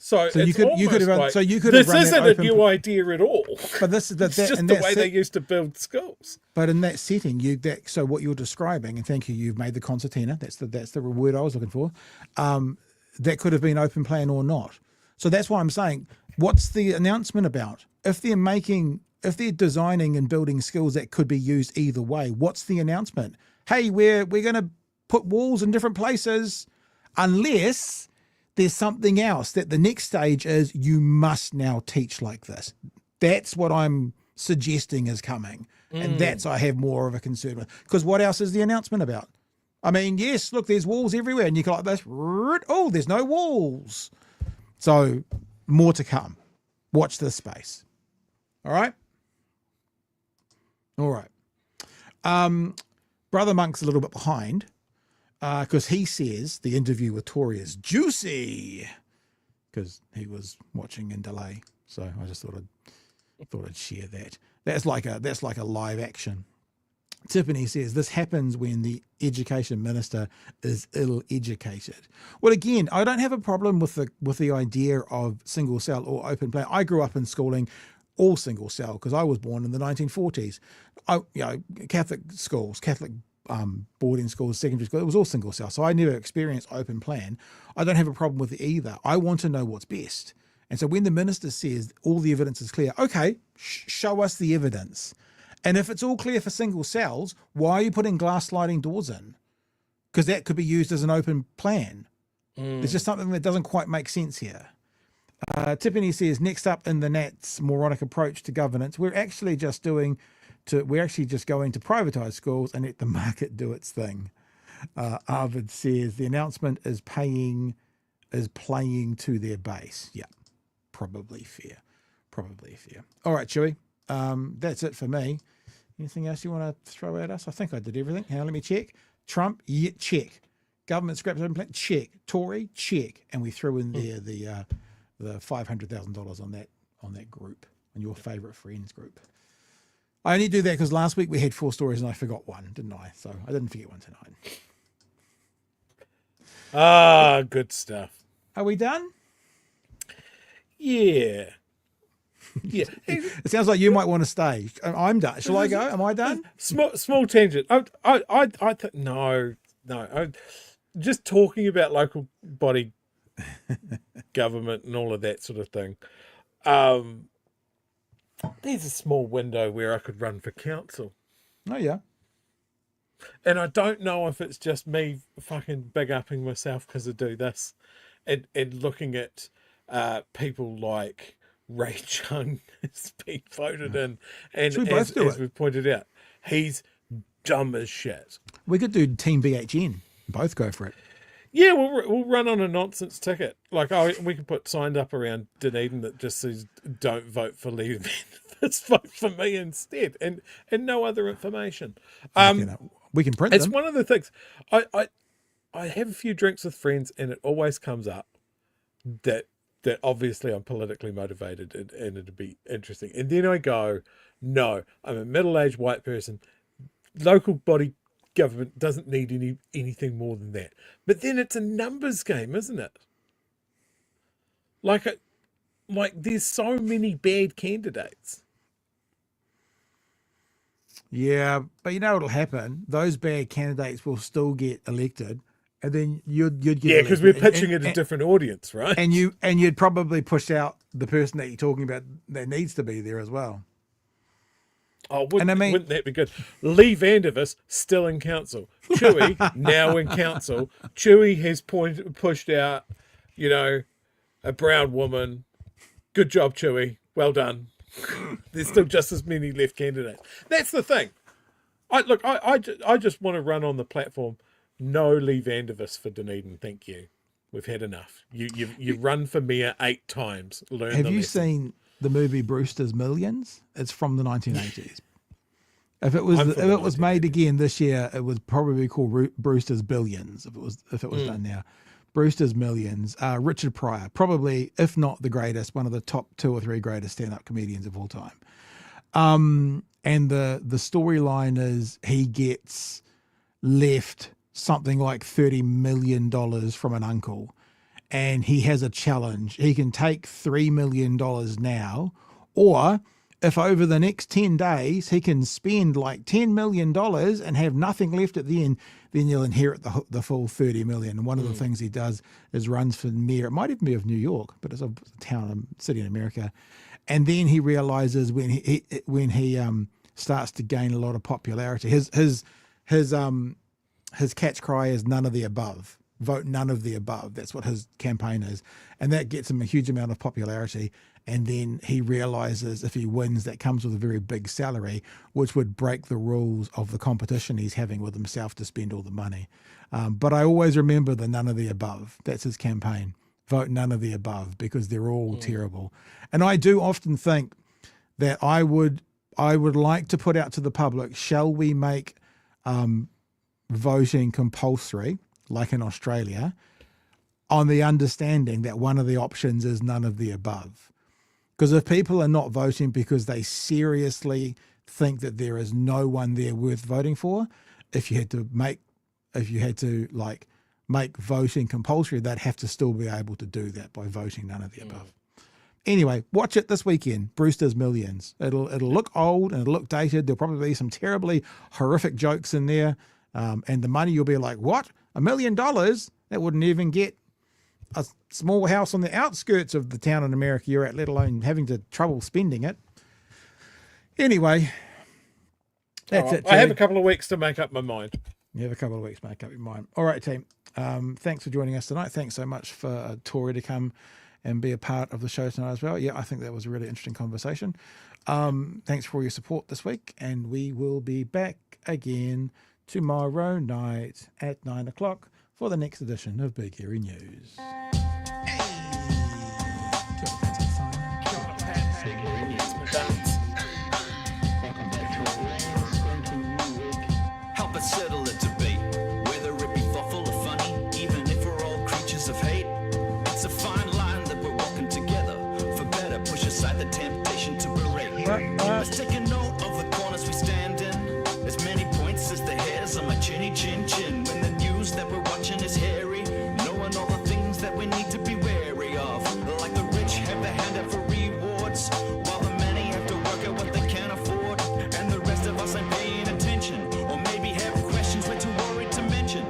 So you could have like, this isn't a new idea at all. But this is it's just the way they used to build schools. But in that setting, so what you're describing, and thank you, you've made the concertina. That's the word I was looking for. That could have been open plan or not. So that's why I'm saying, what's the announcement about? If they're designing and building skills that could be used either way, what's the announcement? Hey, we're going to put walls in different places, unless there's something else that the next stage is you must now teach like this. That's what I'm suggesting is coming. And that's I have more of a concern with. Because what else is the announcement about? I mean, yes, look, there's walls everywhere. And you go like this, oh, there's no walls. So more to come. Watch this space. All right? All right. Brother Monk's a little bit behind. Because he says the interview with Tory is juicy, because he was watching in delay. So I just thought I'd share that. That's like a live action. Tiffany says this happens when the Education Minister is ill-educated. Well, again, I don't have a problem with the idea of single cell or open plan. I grew up in schooling all single cell because I was born in the 1940s. Catholic schools, Catholic boarding schools, secondary school, it was all single cell. So I never experienced open plan. I don't have a problem with it either. I want to know what's best. And so when the minister says all the evidence is clear, okay, show us the evidence. And if it's all clear for single cells, why are you putting glass sliding doors in? Because that could be used as an open plan. There's just something that doesn't quite make sense here. Tiffany says, next up in the Nat's moronic approach to governance, we're actually just going to privatise schools and let the market do its thing. Arvid says the announcement is playing to their base. Yeah, probably fair. All right, Chewy. That's it for me. Anything else you want to throw at us? I think I did everything. Hang on, let me check. Trump, yeah, check. Government scraps open plan, check. Tory, check. And we threw in there the $500,000 on that group, on your favourite friends group. I only do that because last week we had 4 stories and I forgot one, didn't I? So I didn't forget one tonight. Good stuff. Are we done? Yeah. Yeah. It sounds like you might want to stay. I'm done. Shall I go? Am I done? Small tangent. No. Just talking about local body government and all of that sort of thing. There's a small window where I could run for council. Oh, yeah. And I don't know if it's just me fucking big-upping myself because I do this and looking at people like Ray Chung has been voted in. And as we've pointed out, he's dumb as shit. We could do Team BHN. Both go for it. Yeah, we'll run on a nonsense ticket. Like, we can put signs up around Dunedin that just says, don't vote for Lee Let's vote for me instead, and no other information. We can print it's them. One of the things. I have a few drinks with friends, and it always comes up that obviously I'm politically motivated and it'd be interesting. And then I go, no, I'm a middle-aged white person. Local body government doesn't need anything more than that. But then it's a numbers game, isn't it? Like there's so many bad candidates. Yeah, but you know what'll happen? Those bad candidates will still get elected, and then you'd get because we're pitching at a different audience, right? And you'd probably push out the person that you're talking about that needs to be there as well. Oh, wouldn't that be good? Lee Vandervis still in council. Chewy now in council. Chewy has pushed out, a brown woman. Good job, Chewy. Well done. There's still just as many left candidates. That's the thing. I just want to run on the platform. No Lee Vandervis for Dunedin. Thank you. We've had enough. You've run for mayor 8 times. Learn. Have the you lesson. seen the movie Brewster's Millions? It's from the 1980s. If it was made again this year, it would probably be called Brewster's Billions. If it was done now, Brewster's Millions. Richard Pryor, probably, if not the greatest, one of the top 2 or 3 greatest stand-up comedians of all time. And the storyline is he gets left something like $30 million from an uncle, and he has a challenge. He can take $3 million now, or if over the next 10 days he can spend like $10 million and have nothing left at the end, then you'll inherit the full $30 million. And one of the things he does is runs for mayor. It might even be of New York, but it's a city in America. And then he realizes when he starts to gain a lot of popularity, his catch cry is none of the above. Vote none of the above. That's what his campaign is. And that gets him a huge amount of popularity. And then he realizes if he wins, that comes with a very big salary, which would break the rules of the competition he's having with himself to spend all the money. But I always remember the none of the above. That's his campaign. Vote none of the above, because they're all terrible. And I do often think that I would like to put out to the public, shall we make voting compulsory, like in Australia, on the understanding that one of the options is none of the above? Because if people are not voting because they seriously think that there is no one there worth voting for, if you had to make voting compulsory, they'd have to still be able to do that by voting none of the above. Anyway, watch it this weekend, Brewster's Millions. It'll look old and it'll look dated. There'll probably be some terribly horrific jokes in there. And the money, you'll be like, what? $1 million? That wouldn't even get a small house on the outskirts of the town in America you're at, let alone having to trouble spending it. Anyway, that's it. I have a couple of weeks to make up my mind. You have a couple of weeks to make up your mind. All right, team. Thanks for joining us tonight. Thanks so much for Tory to come and be a part of the show tonight as well. Yeah, I think that was a really interesting conversation. Thanks for all your support this week, and we will be back again tomorrow night at 9 o'clock for the next edition of Big Hairy News. Help us settle a debate, whether it be thoughtful or funny, even if we're all creatures of hate. It's a fine line that we're walking together. For better, push aside the temptation to berate. Let's take a note of the corners we stand in. As many points as the hairs on my chinny chin chin. When the news that we're watching is hairy, knowing all the things that we need to be wary of. Like the rich have the hand out for rewards, while the many have to work out what they can afford. And the rest of us ain't paying attention, or maybe have questions we're too worried to mention.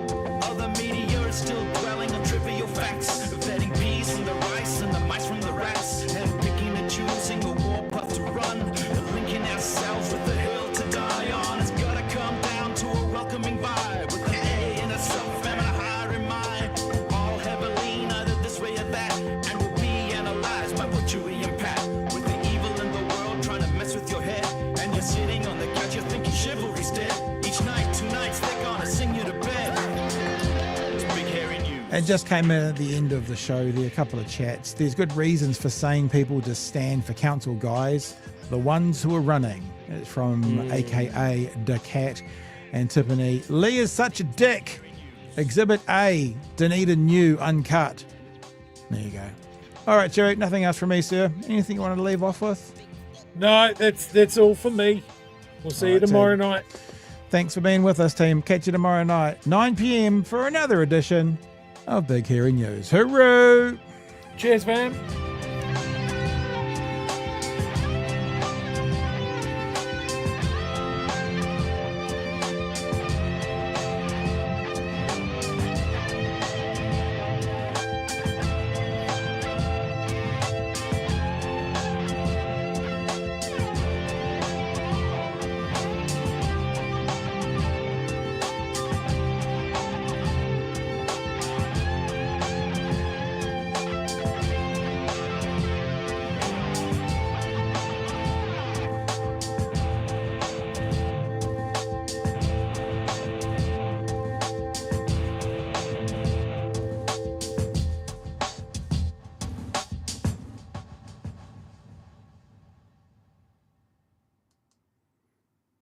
Other media is still dwelling on trivial facts, vetting bees from the rice and the mice from the rats, and picking and choosing a warpath to run, and linking ourselves with the hill to die on. It's gotta come down to a welcoming vibe, with an A and a self and a higher in mind. All have a lean either this way or that, and will be analyzed by what you impact. With the evil in the world trying to mess with your head, and you're sitting on the couch, you're thinking chivalry's dead. Each night, 2 nights, they're gonna sing you to bed. It's Big Hairy News. It just came in at the end of the show. There are a couple of chats. There's good reasons for saying people to stand for council, guys. The ones who are running. It's from AKA Decat and Tiffany. Lee is such a dick. Exhibit A, Dunedin New, uncut. There you go. All right, Jerry, nothing else from me, sir. Anything you want to leave off with? No, that's all for me. We'll see you tomorrow night. Thanks for being with us, team. Catch you tomorrow night, 9 p.m. for another edition of Big Hairy News. Hooroo! Cheers, man.